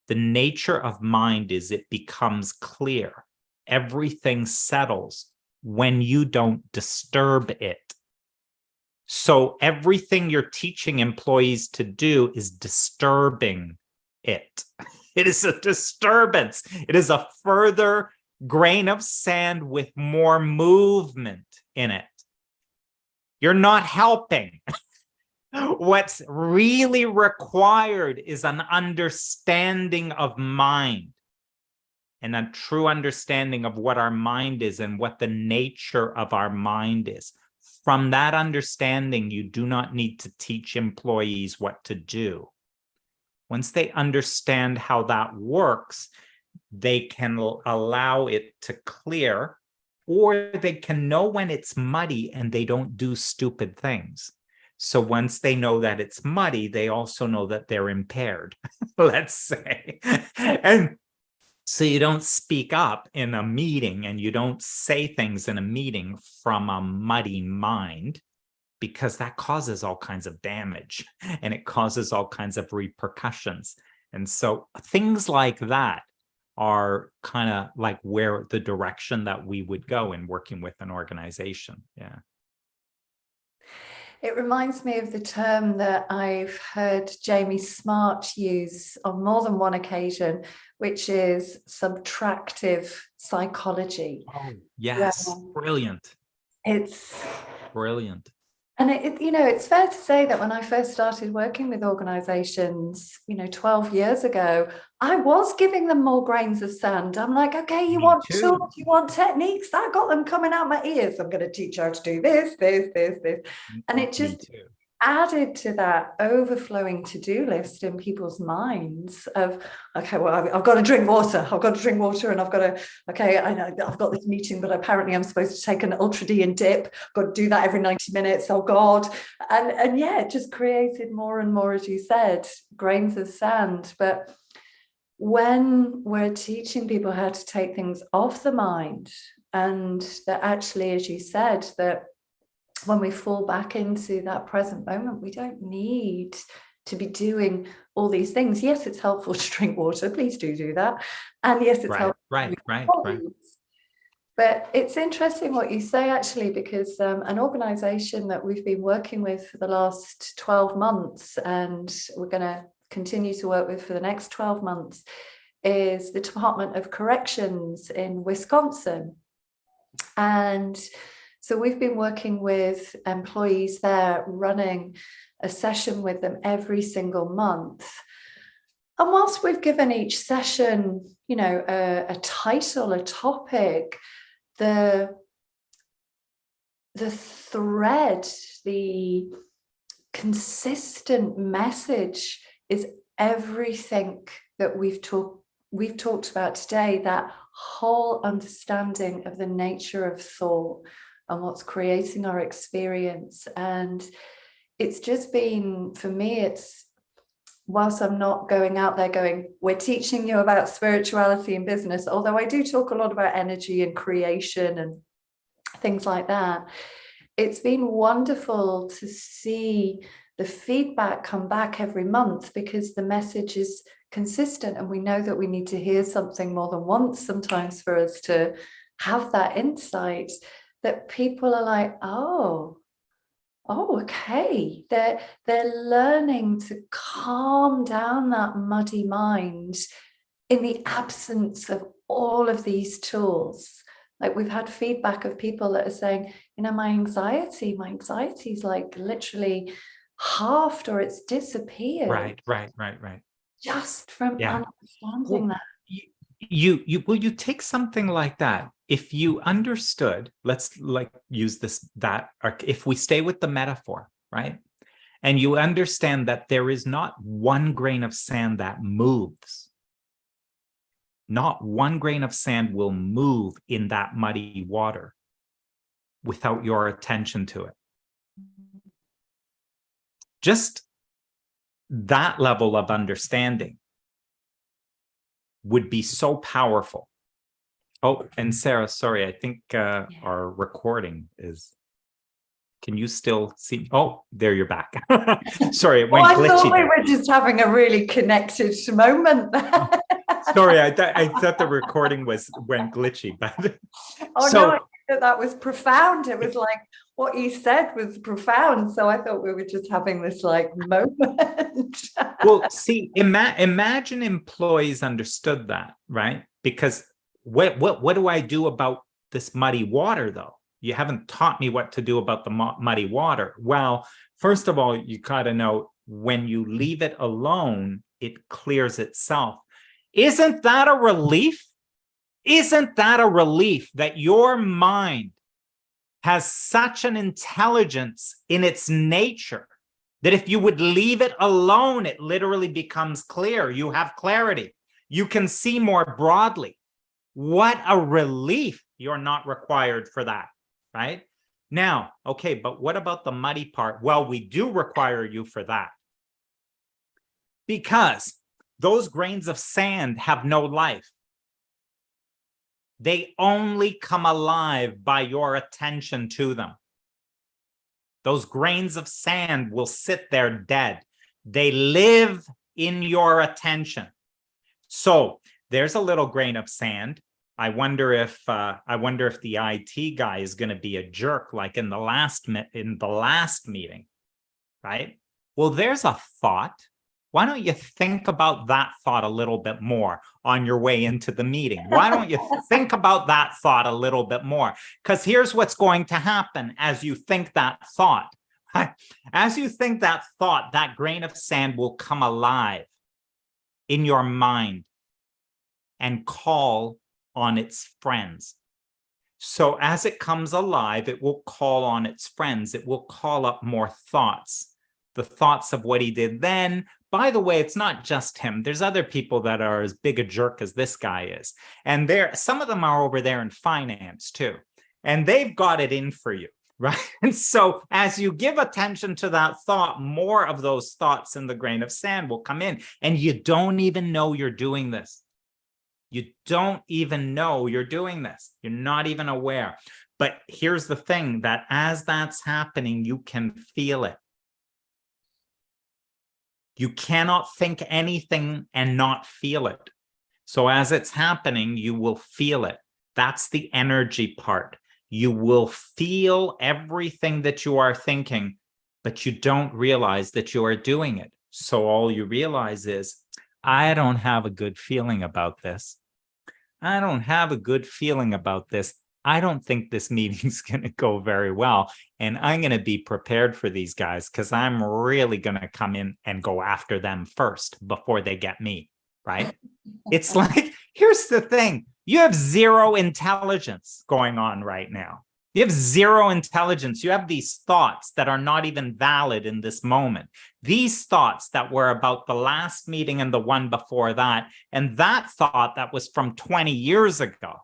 [SPEAKER 2] The nature of mind is it becomes clear. Everything settles when you don't disturb it. So everything you're teaching employees to do is disturbing it. It is a disturbance. It is a further grain of sand with more movement in it. You're not helping. What's really required is an understanding of mind and a true understanding of what our mind is and what the nature of our mind is. From that understanding, you do not need to teach employees what to do. Once they understand how that works, they can allow it to clear, or they can know when it's muddy and they don't do stupid things. So once they know that it's muddy, they also know that they're impaired, let's say. And so you don't speak up in a meeting and you don't say things in a meeting from a muddy mind, because that causes all kinds of damage and it causes all kinds of repercussions. And so things like that are kind of like where the direction that we would go in working with an organization. Yeah.
[SPEAKER 1] It reminds me of the term that I've heard Jamie Smart use on more than one occasion, which is subtractive psychology.
[SPEAKER 2] Oh, yes. Yeah. Brilliant.
[SPEAKER 1] It's
[SPEAKER 2] brilliant.
[SPEAKER 1] And it's fair to say that when I first started working with organizations, 12 years ago, I was giving them more grains of sand. I'm like, okay, you want tools, you want techniques? I got them coming out my ears. I'm going to teach you how to do this. And it just added to that overflowing to-do list in people's minds of, okay, well, I've got to drink water. And I've got to, okay, I know I've got this meeting, but apparently I'm supposed to take an Ultra D and dip. I've got to do that every 90 minutes. Oh God. And yeah, it just created more and more, as you said, grains of sand. But when we're teaching people how to take things off the mind, and that actually, as you said, that when we fall back into that present moment, we don't need to be doing all these things. Yes, it's helpful to drink water. Please do that. And yes, it's helpful. Right. But it's interesting what you say, actually, because an organization that we've been working with for the last 12 months, and we're going to continue to work with for the next 12 months, is the Department of Corrections in Wisconsin. And so we've been working with employees there, running a session with them every single month. And whilst we've given each session, a title, a topic, the thread, the consistent message is everything that we've talked about today, that whole understanding of the nature of thought and what's creating our experience. And it's just been, for me, it's whilst I'm not going out there going, we're teaching you about spirituality and business, although I do talk a lot about energy and creation and things like that, it's been wonderful to see the feedback come back every month, because the message is consistent, and we know that we need to hear something more than once sometimes for us to have that insight, that people are like, oh, okay, they're learning to calm down that muddy mind in the absence of all of these tools. Like, we've had feedback of people that are saying, my anxiety is like literally halved, or it's disappeared.
[SPEAKER 2] Right.
[SPEAKER 1] Just from understanding that.
[SPEAKER 2] You take something like that. If you understood, let's use that, if we stay with the metaphor, right? And you understand that there is not one grain of sand that moves. Not one grain of sand will move in that muddy water without your attention to it. Just that level of understanding would be so powerful. Oh, and Sarah, sorry, I think our recording is, can you still see? Oh, there, you're back. Sorry, it went glitchy. I thought
[SPEAKER 1] we were just having a really connected moment there.
[SPEAKER 2] Sorry, I thought the recording went glitchy, but
[SPEAKER 1] no, I think that was profound. It was like, what you said was profound. So I thought we were just having this like moment.
[SPEAKER 2] Well, see, imagine employees understood that, right? Because what do I do about this muddy water, though? You haven't taught me what to do about the muddy water. Well, first of all, you got to know, when you leave it alone, it clears itself. Isn't that a relief? Isn't that a relief that your mind has such an intelligence in its nature that if you would leave it alone, it literally becomes clear. You have clarity. You can see more broadly. What a relief. You're not required for that, right? Now, okay, but what about the muddy part? Well, we do require you for that, because those grains of sand have no life. They only come alive by your attention to them. Those grains of sand will sit there dead. They live in your attention. So there's a little grain of sand. I wonder if the IT guy is going to be a jerk, like in the last meeting, right? Well, there's a thought. Why don't you think about that thought a little bit more on your way into the meeting? Why don't you think about that thought a little bit more? Because here's what's going to happen as you think that thought. As you think that thought, that grain of sand will come alive in your mind and call on its friends. So as it comes alive, it will call on its friends. It will call up more thoughts. The thoughts of what he did then. By the way, it's not just him. There's other people that are as big a jerk as this guy is. And some of them are over there in finance too. And they've got it in for you, right? And so as you give attention to that thought, more of those thoughts in the grain of sand will come in. And you don't even know you're doing this. You don't even know you're doing this. You're not even aware. But here's the thing, that as that's happening, you can feel it. You cannot think anything and not feel it. So as it's happening, you will feel it. That's the energy part. You will feel everything that you are thinking, but you don't realize that you are doing it. So all you realize is, I don't have a good feeling about this. I don't have a good feeling about this. I don't think this meeting's going to go very well. And I'm going to be prepared for these guys because I'm really going to come in and go after them first before they get me, right? It's like, here's the thing. You have zero intelligence going on right now. You have zero intelligence. You have these thoughts that are not even valid in this moment. These thoughts that were about the last meeting and the one before that, and that thought that was from 20 years ago.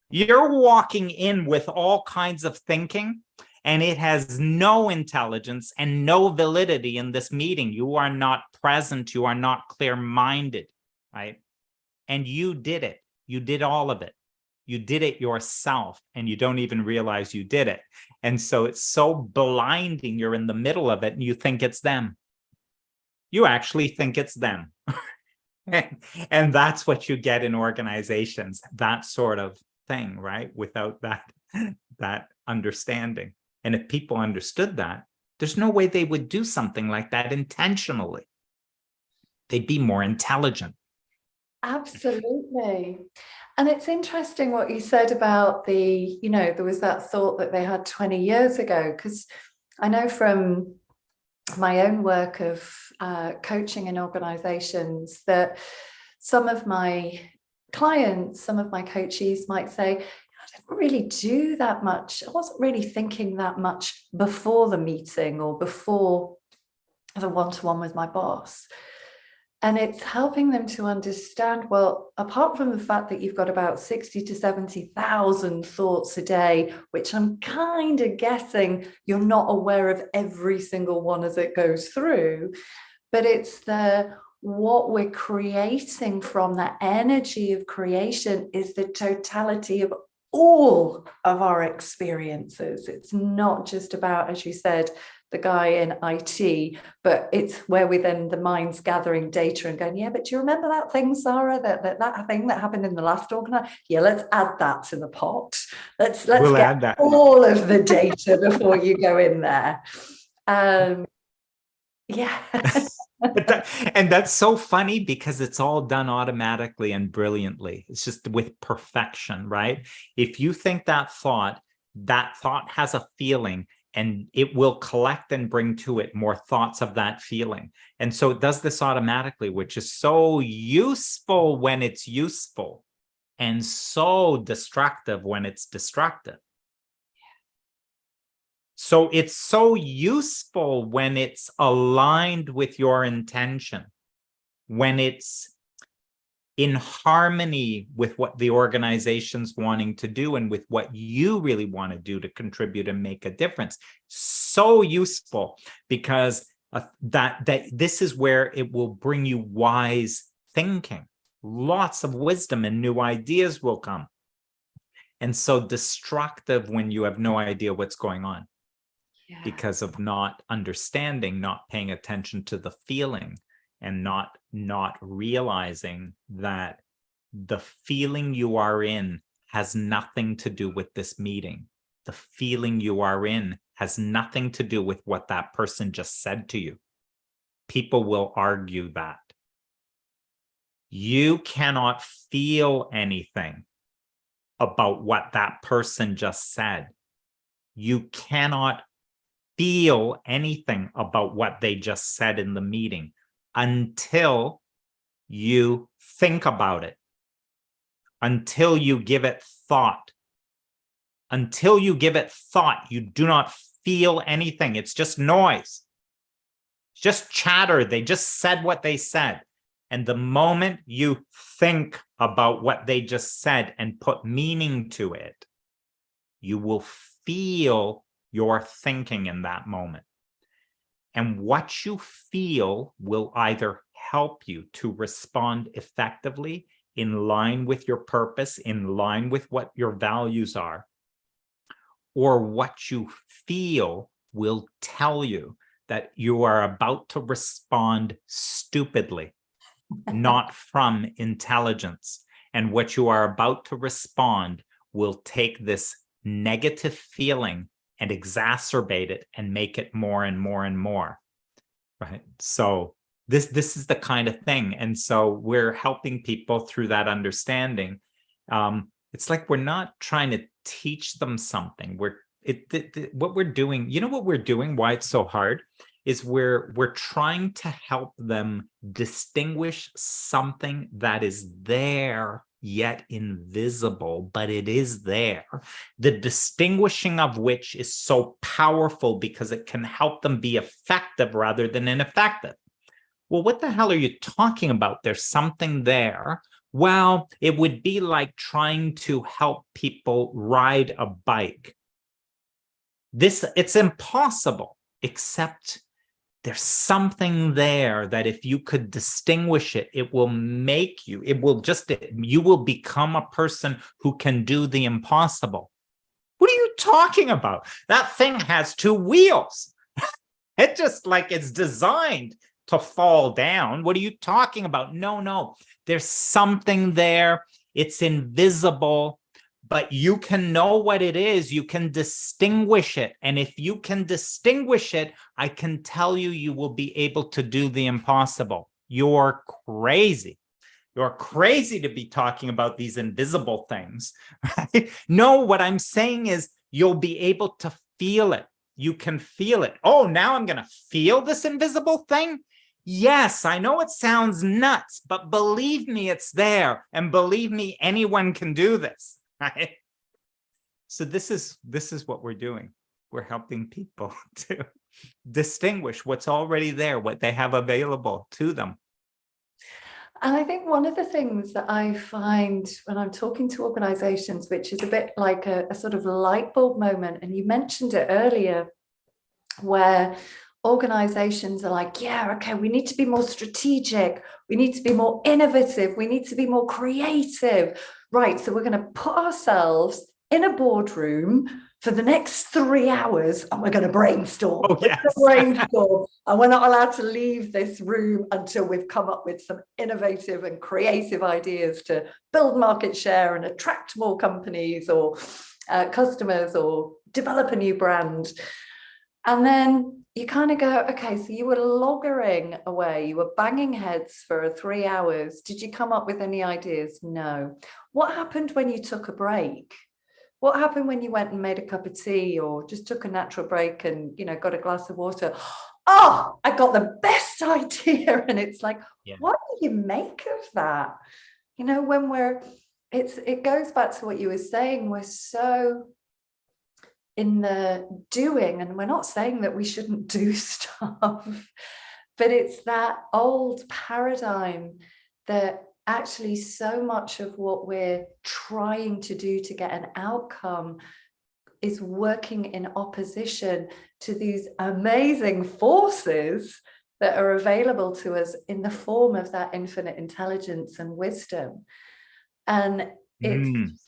[SPEAKER 2] You're walking in with all kinds of thinking, and it has no intelligence and no validity in this meeting. You are not present. You are not clear-minded, right? And you did it. You did all of it. You did it yourself, and you don't even realize you did it. And so it's so blinding. You're in the middle of it, and you think it's them. You actually think it's them. And that's what you get in organizations, that sort of thing, right? Without that understanding. And if people understood that, there's no way they would do something like that intentionally. They'd be more intelligent.
[SPEAKER 1] Absolutely. And it's interesting what you said about there was that thought that they had 20 years ago, because I know from my own work of coaching in organizations that some of my clients, some of my coachees might say, I didn't really do that much. I wasn't really thinking that much before the meeting or before the one-to-one with my boss. And it's helping them to understand, well, apart from the fact that you've got about 60 to 70,000 thoughts a day, which I'm kind of guessing you're not aware of every single one as it goes through, but it's what we're creating from that energy of creation is the totality of all of our experiences. It's not just about, as you said, the guy in IT, but it's where the mind's gathering data and going, yeah, but do you remember that thing, Sara, that thing that happened in the last organization? Yeah, let's add that to the pot. Let's get all of the data before you go in there. Yeah.
[SPEAKER 2] And that's so funny because it's all done automatically and brilliantly. It's just with perfection, right? If you think that thought has a feeling, and it will collect and bring to it more thoughts of that feeling. And so it does this automatically, which is so useful when it's useful and so destructive when it's destructive. So it's so useful when it's aligned with your intention, when it's in harmony with what the organization's wanting to do and with what you really want to do to contribute and make a difference. So useful, because that this is where it will bring you wise thinking. Lots of wisdom and new ideas will come. And so destructive when you have no idea what's going on. Yeah. Because of not understanding, not paying attention to the feeling, and not realizing that the feeling you are in has nothing to do with this meeting. The feeling you are in has nothing to do with what that person just said to you. People will argue that. You cannot feel anything about what that person just said. You cannot feel anything about what they just said in the meeting until you think about it, until you give it thought. Until you give it thought, you do not feel anything. It's just noise. It's just chatter. They just said what they said. And the moment you think about what they just said and put meaning to it, you will feel your thinking in that moment. And what you feel will either help you to respond effectively in line with your purpose, in line with what your values are, or what you feel will tell you that you are about to respond stupidly, not from intelligence. And what you are about to respond will take this negative feeling and exacerbate it and make it more and more and more, right? So this is the kind of thing. And so we're helping people through that understanding. It's like we're not trying to teach them something. What we're doing, you know what we're doing, why it's so hard, is we're trying to help them distinguish something that is there yet invisible, but it is there. The distinguishing of which is so powerful because it can help them be effective rather than ineffective. Well, what the hell are you talking about? There's something there. Well, it would be like trying to help people ride a bike. It's impossible, except there's something there that if you could distinguish it, it will make you, you will become a person who can do the impossible. What are you talking about? That thing has 2 wheels. It just like it's designed to fall down. What are you talking about? No, there's something there. It's invisible, but you can know what it is. You can distinguish it. And if you can distinguish it, I can tell you, you will be able to do the impossible. You're crazy. You're crazy to be talking about these invisible things. Right? No, what I'm saying is you'll be able to feel it. You can feel it. Oh, now I'm going to feel this invisible thing? Yes, I know it sounds nuts, but believe me, it's there. And believe me, anyone can do this. Right? So this is what we're doing. We're helping people to distinguish what's already there, what they have available to them.
[SPEAKER 1] And I think one of the things that I find when I'm talking to organizations, which is a bit like a sort of light bulb moment, and you mentioned it earlier, where organizations are like, yeah, okay, we need to be more strategic. We need to be more innovative. We need to be more creative. Right. So we're going to put ourselves in a boardroom for the next 3 hours and we're going to brainstorm.
[SPEAKER 2] Oh, yes.
[SPEAKER 1] Brainstorm. And we're not allowed to leave this room until we've come up with some innovative and creative ideas to build market share and attract more companies or customers or develop a new brand. And then you kind of go, okay, so you were loggering away, you were banging heads for 3 hours. Did you come up with any ideas? No. What happened when you took a break? What happened when you went and made a cup of tea or just took a natural break and, got a glass of water? Oh, I got the best idea. And it's like, what do you make of that? When it goes back to what you were saying, we're so in the doing, and we're not saying that we shouldn't do stuff, but it's that old paradigm that actually so much of what we're trying to do to get an outcome is working in opposition to these amazing forces that are available to us in the form of that infinite intelligence and wisdom. And it's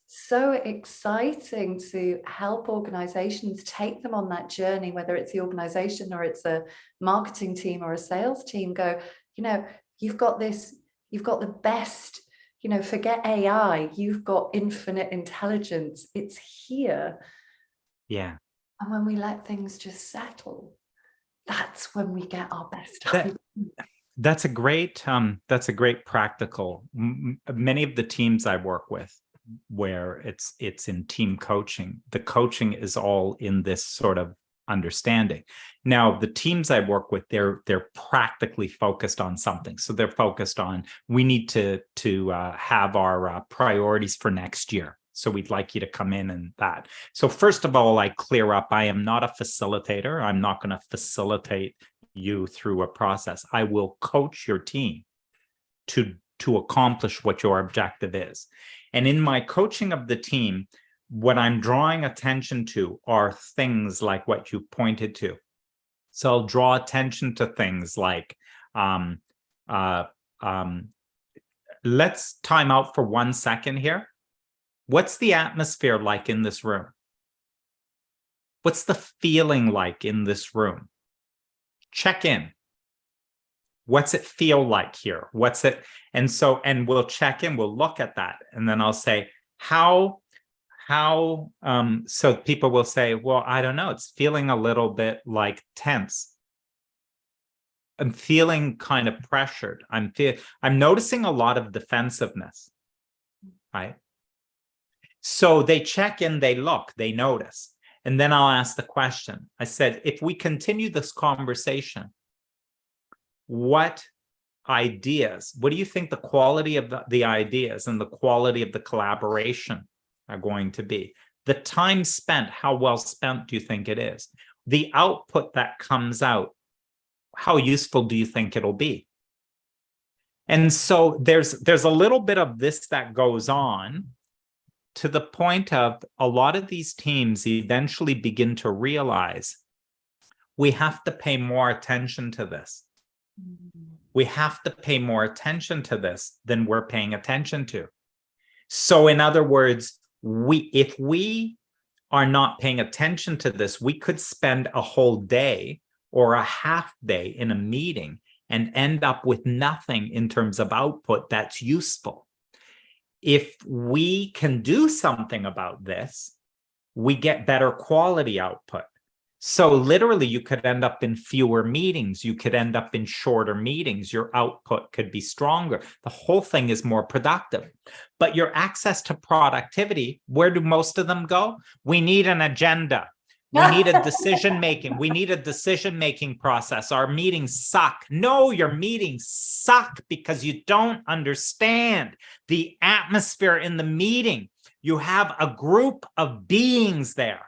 [SPEAKER 1] so exciting to help organizations take them on that journey, whether it's the organization or it's a marketing team or a sales team. Go, you've got the best, forget AI, you've got infinite intelligence. It's here.
[SPEAKER 2] Yeah.
[SPEAKER 1] And when we let things just settle, that's when we get our best ideas.
[SPEAKER 2] That's a great practical. Many of the teams I work with, where it's in team coaching, the coaching is all in this sort of understanding. Now, the teams I work with, they're practically focused on something. So they're focused on, we need to have our priorities for next year. So we'd like you to come in and that. So first of all, I clear up, I am not a facilitator. I'm not going to facilitate you through a process. I will coach your team to accomplish what your objective is. And in my coaching of the team, what I'm drawing attention to are things like what you pointed to. So I'll draw attention to things like, let's time out for 1 second here. What's the atmosphere like in this room? What's the feeling like in this room? Check in. What's it feel like here? What's it? And we'll check in, we'll look at that. And then I'll say, so people will say, well, I don't know, it's feeling a little bit like tense. I'm feeling kind of pressured. I'm noticing a lot of defensiveness, right? So they check in, they look, they notice. And then I'll ask the question. I said, if we continue this conversation, what ideas, what do you think the quality of the ideas and the quality of the collaboration are going to be? The time spent, how well spent do you think it is? The output that comes out, how useful do you think it'll be? And so there's a little bit of this that goes on to the point of a lot of these teams eventually begin to realize we have to pay more attention to this. We have to pay more attention to this than we're paying attention to. So in other words, if we are not paying attention to this, we could spend a whole day or a half day in a meeting and end up with nothing in terms of output that's useful. If we can do something about this, we get better quality output. So literally, you could end up in fewer meetings. You could end up in shorter meetings. Your output could be stronger. The whole thing is more productive. But your access to productivity, where do most of them go? We need an agenda. We need a decision-making. We need a decision-making process. Our meetings suck. No, your meetings suck because you don't understand the atmosphere in the meeting. You have a group of beings there,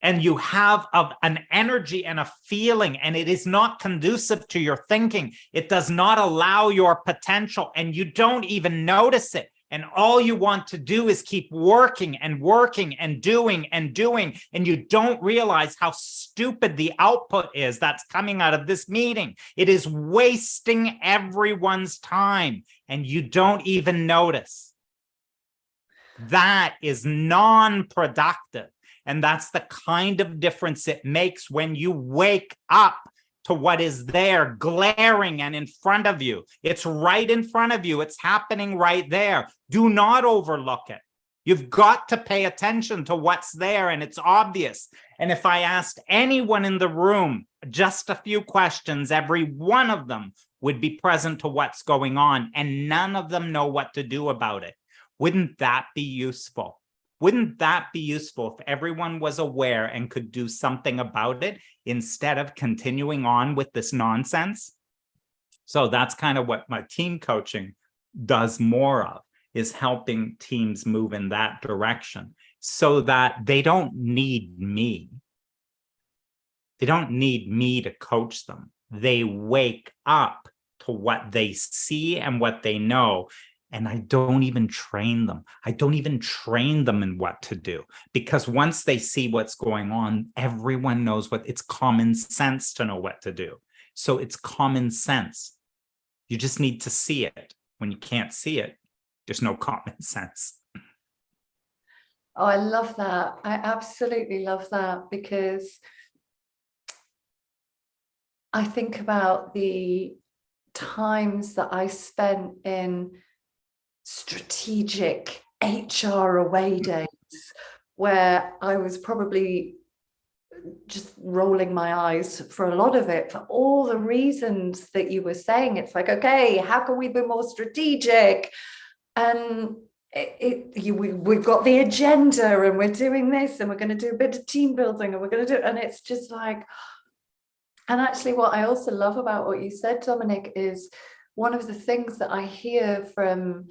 [SPEAKER 2] and you have an energy and a feeling, and it is not conducive to your thinking. It does not allow your potential, and you don't even notice it. And all you want to do is keep working and working and doing, and you don't realize how stupid the output is that's coming out of this meeting. It is wasting everyone's time, and you don't even notice. That is non-productive. And that's the kind of difference it makes when you wake up to what is there, glaring and in front of you. It's right in front of you. It's happening right there. Do not overlook it. You've got to pay attention to what's there, and it's obvious. And if I asked anyone in the room just a few questions, every one of them would be present to what's going on, and none of them know what to do about it. Wouldn't that be useful? Wouldn't that be useful if everyone was aware and could do something about it instead of continuing on with this nonsense? So that's kind of what my team coaching does more of, is helping teams move in that direction so that they don't need me. They don't need me to coach them. They wake up to what they see and what they know. And I don't even train them. I don't even train them in what to do, because once they see what's going on, everyone knows it's common sense to know what to do. So it's common sense. You just need to see it. When you can't see it, there's no common sense.
[SPEAKER 1] Oh, I love that. I absolutely love that, because I think about the times that I spent in strategic HR away days where I was probably just rolling my eyes for a lot of it, for all the reasons that you were saying. It's like, okay, how can we be more strategic? And we've got the agenda, and we're doing this, and we're going to do a bit of team building, and we're going to do, and it's just like, and actually what I also love about what you said, Dominic, is one of the things that I hear from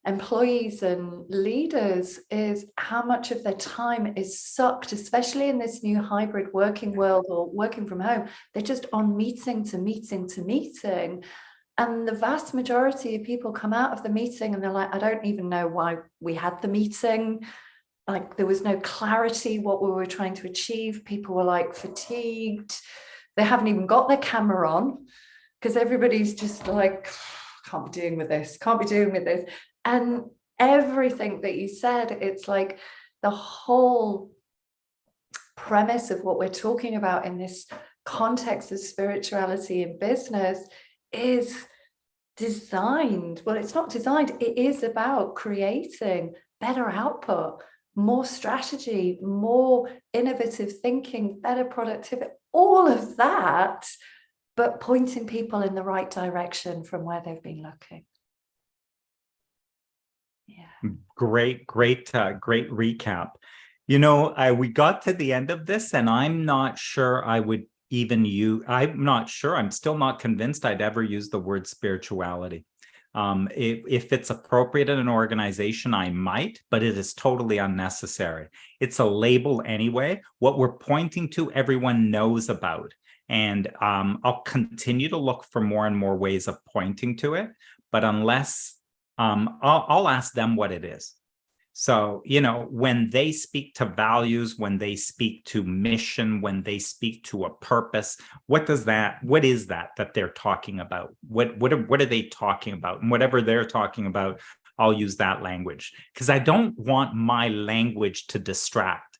[SPEAKER 1] employees and leaders is how much of their time is sucked, especially in this new hybrid working world or working from home. They're just on meeting to meeting to meeting. And the vast majority of people come out of the meeting and they're like, I don't even know why we had the meeting. Like, there was no clarity what we were trying to achieve. People were like fatigued. They haven't even got their camera on because everybody's just like, can't be doing with this, can't be doing with this. And everything that you said, it's like the whole premise of what we're talking about in this context of spirituality and business is designed. Well, it's not designed. It is about creating better output, more strategy, more innovative thinking, better productivity, all of that, but pointing people in the right direction from where they've been looking. Yeah.
[SPEAKER 2] Great recap. You know, we got to the end of this, and I'm not sure I would even use, I'm still not convinced I'd ever use the word spirituality. If it's appropriate in an organization, I might, but it is totally unnecessary. It's a label anyway. What we're pointing to, everyone knows about. And I'll continue to look for more and more ways of pointing to it. But unless I'll ask them what it is. So, when they speak to values, when they speak to mission, when they speak to a purpose, what is that they're talking about? What are they talking about? And whatever they're talking about, I'll use that language, because I don't want my language to distract.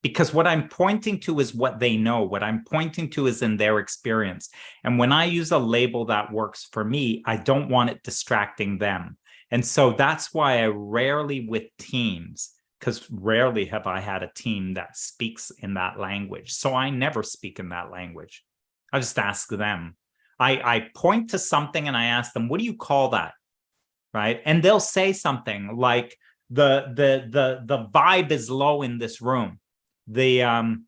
[SPEAKER 2] Because what I'm pointing to is what they know. What I'm pointing to is in their experience. And when I use a label that works for me, I don't want it distracting them. And so that's why I rarely with teams, because rarely have I had a team that speaks in that language. So I never speak in that language. I just ask them. I point to something and I ask them, what do you call that? Right? And they'll say something like, the vibe is low in this room. They'll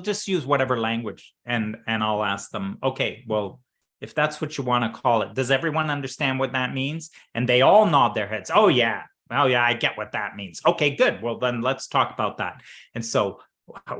[SPEAKER 2] just use whatever language, and I'll ask them, okay, well, if that's what you want to call it, does everyone understand what that means? And they all nod their heads. Oh yeah, I get what that means. Okay, good. Well, then let's talk about that. And so,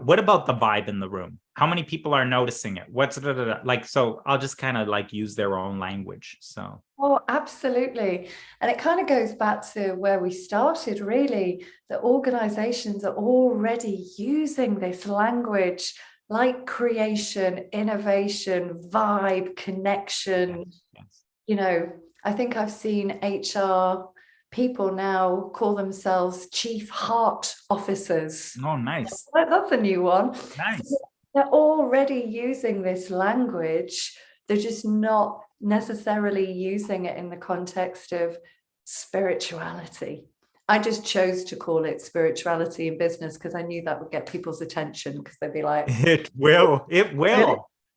[SPEAKER 2] what about the vibe in the room? How many people are noticing it? What's like? So I'll just kind of like use their own language. So.
[SPEAKER 1] Oh, absolutely. And it kind of goes back to where we started, really, that organizations are already using this language like creation, innovation, vibe, connection.
[SPEAKER 2] Yes.
[SPEAKER 1] I think I've seen HR people now call themselves chief heart officers.
[SPEAKER 2] Oh, nice.
[SPEAKER 1] That's a new one.
[SPEAKER 2] Nice.
[SPEAKER 1] So they're already using this language. They're just not necessarily using it in the context of spirituality. I just chose to call it spirituality in business because I knew that would get people's attention, because they'd be like,
[SPEAKER 2] it will.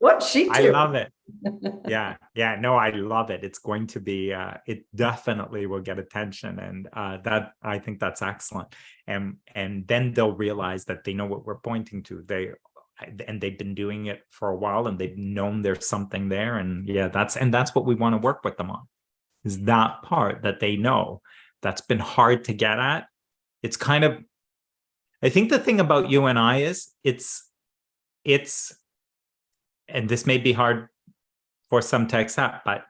[SPEAKER 1] What's she doing?
[SPEAKER 2] I love it. Yeah. No, I love it. It's going to be, it definitely will get attention. And I think that's excellent. And then they'll realize that they know what we're pointing to. They've been doing it for a while, and they've known there's something there. And that's what we want to work with them on, is that part that they know that's been hard to get at. It's kind of, I think the thing about you and I is it's, and this may be hard for some to accept, but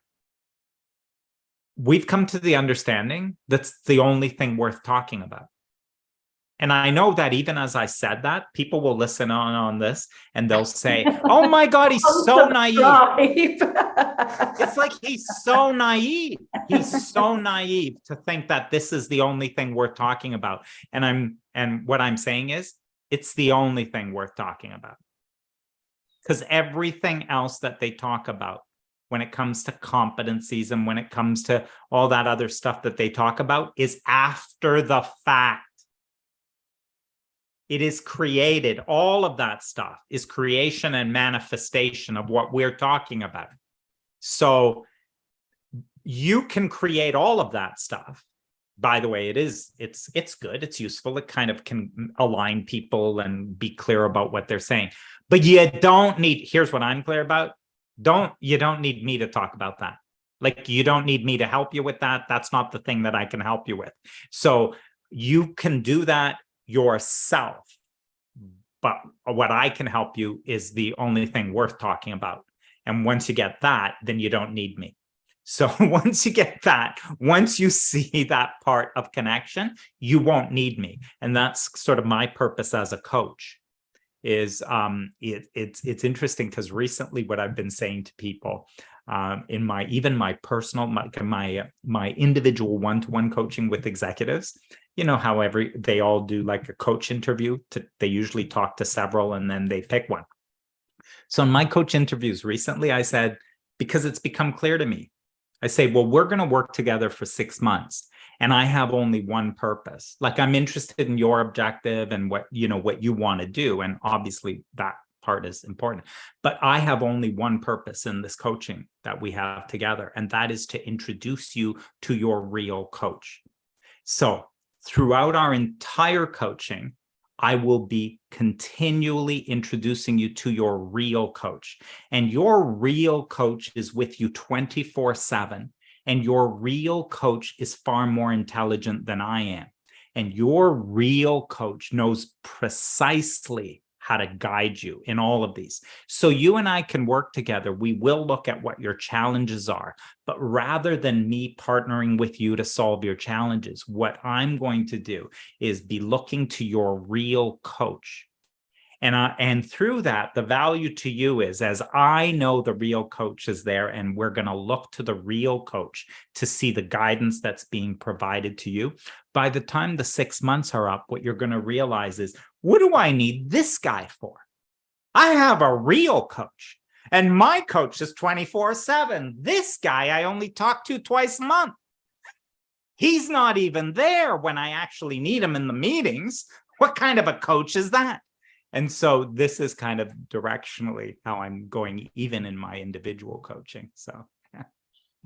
[SPEAKER 2] we've come to the understanding that's the only thing worth talking about. And I know that even as I said that, people will listen on this and they'll say, oh my God, he's so naive. It's like, he's so naive. He's so naive to think that this is the only thing worth talking about. And what I'm saying is, it's the only thing worth talking about. Because everything else that they talk about, when it comes to competencies and when it comes to all that other stuff that they talk about, is after the fact. It is created. All of that stuff is creation and manifestation of what we're talking about. So you can create all of that stuff. By the way, it's good. It's useful. It kind of can align people and be clear about what they're saying. But you don't need, here's what I'm clear about. You don't need me to talk about that. Like, you don't need me to help you with that. That's not the thing that I can help you with. So you can do that yourself. But what I can help you is the only thing worth talking about. And once you get that, then you don't need me. So once you get that, once you see that part of connection, you won't need me. And that's sort of my purpose as a coach. Is it's interesting, because recently what I've been saying to people in my personal, my individual one-to-one coaching with executives, how they all do like a coach interview. They usually talk to several and then they pick one. So in my coach interviews recently, I said, because it's become clear to me, I say, well, we're going to work together for 6 months. And I have only one purpose. Like, I'm interested in your objective and what you want to do. And obviously that part is important. But I have only one purpose in this coaching that we have together. And that is to introduce you to your real coach. So throughout our entire coaching, I will be continually introducing you to your real coach. And your real coach is with you 24/7. And your real coach is far more intelligent than I am. And your real coach knows precisely how to guide you in all of these. So you and I can work together. We will look at what your challenges are, but rather than me partnering with you to solve your challenges, what I'm going to do is be looking to your real coach. And through that, the value to you is, as I know the real coach is there, and we're going to look to the real coach to see the guidance that's being provided to you. By the time the 6 months are up, what you're going to realize is, what do I need this guy for? I have a real coach, and my coach is 24/7. This guy I only talk to twice a month. He's not even there when I actually need him in the meetings. What kind of a coach is that? And so this is kind of directionally how I'm going, even in my individual coaching. So yeah.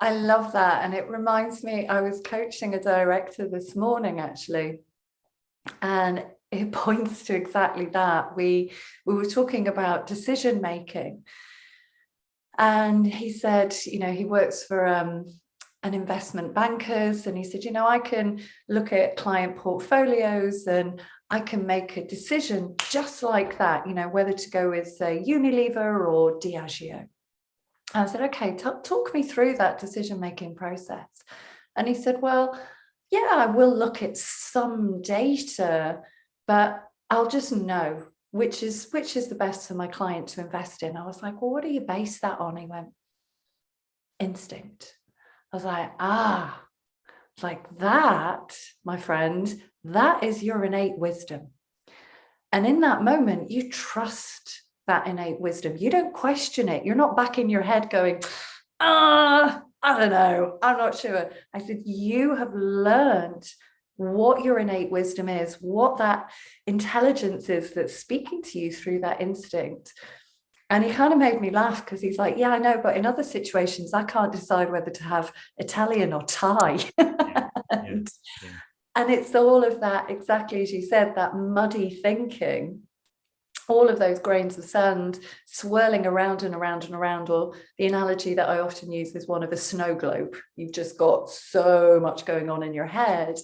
[SPEAKER 1] I love that. And it reminds me, I was coaching a director this morning, actually, and it points to exactly that. We were talking about decision making. And he said, he works for an investment bankers. And he said, I can look at client portfolios and I can make a decision just like that, whether to go with, say, Unilever or Diageo. I said, okay, talk me through that decision-making process. And he said, well, yeah, I will look at some data, but I'll just know which is the best for my client to invest in. I was like, well, what do you base that on? He went, instinct. I was like that, my friend, that is your innate wisdom. And in that moment, you trust that innate wisdom. You don't question it. You're not back in your head going, I don't know, I'm not sure. I said, you have learned what your innate wisdom is, what that intelligence is that's speaking to you through that instinct. And he kind of made me laugh because he's like, yeah, I know, but in other situations, I can't decide whether to have Italian or Thai. And it's all of that, exactly as you said, that muddy thinking, all of those grains of sand swirling around and around and around, or the analogy that I often use is one of a snow globe. You've just got so much going on in your head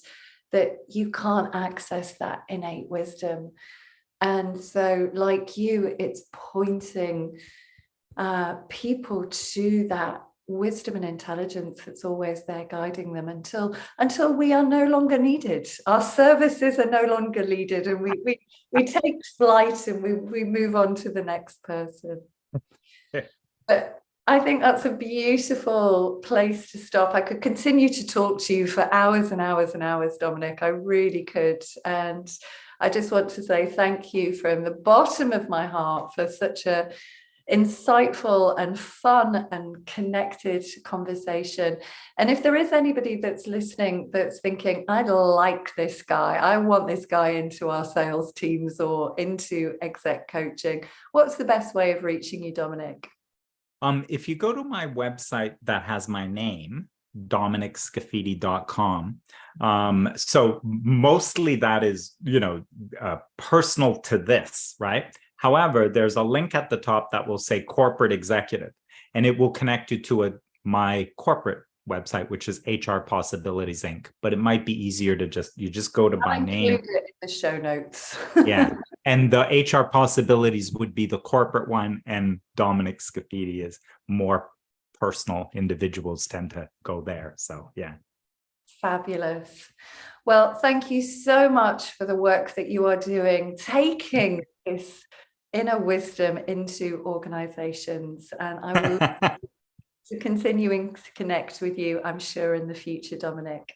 [SPEAKER 1] that you can't access that innate wisdom. And so, like you, it's pointing people to that wisdom and intelligence that's always there guiding them until we are no longer needed. Our services are no longer needed, and we take flight and we move on to the next person. But I think that's a beautiful place to stop. I could continue to talk to you for hours and hours and hours, Dominic. I really could. And I just want to say thank you from the bottom of my heart for such a insightful and fun and connected conversation. And if there is anybody that's listening that's thinking, I'd like this guy, I want this guy into our sales teams or into exec coaching, what's the best way of reaching you, Dominic?
[SPEAKER 2] If you go to my website that has my name, dominicscaffidi.com. So mostly that is, personal to this, right? However, there's a link at the top that will say corporate executive, and it will connect you to my corporate website, which is HR Possibilities Inc. But it might be easier to just go to my name.
[SPEAKER 1] I'll include it in the show notes.
[SPEAKER 2] Yeah. And the HR Possibilities would be the corporate one, and Dominic Scaffidi is more personal. Individuals tend to go there. So, yeah.
[SPEAKER 1] Fabulous. Well, thank you so much for the work that you are doing, taking this inner wisdom into organizations. And I will to continuing to connect with you, I'm sure, in the future, Dominic.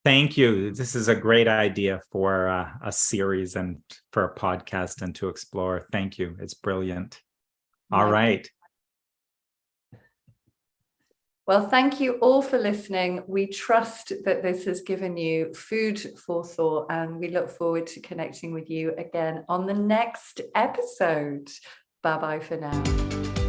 [SPEAKER 2] Thank you. This is a great idea for a series and for a podcast and to explore. Thank you. It's brilliant. All right.
[SPEAKER 1] Well, thank you all for listening. We trust that this has given you food for thought, and we look forward to connecting with you again on the next episode. Bye-bye for now.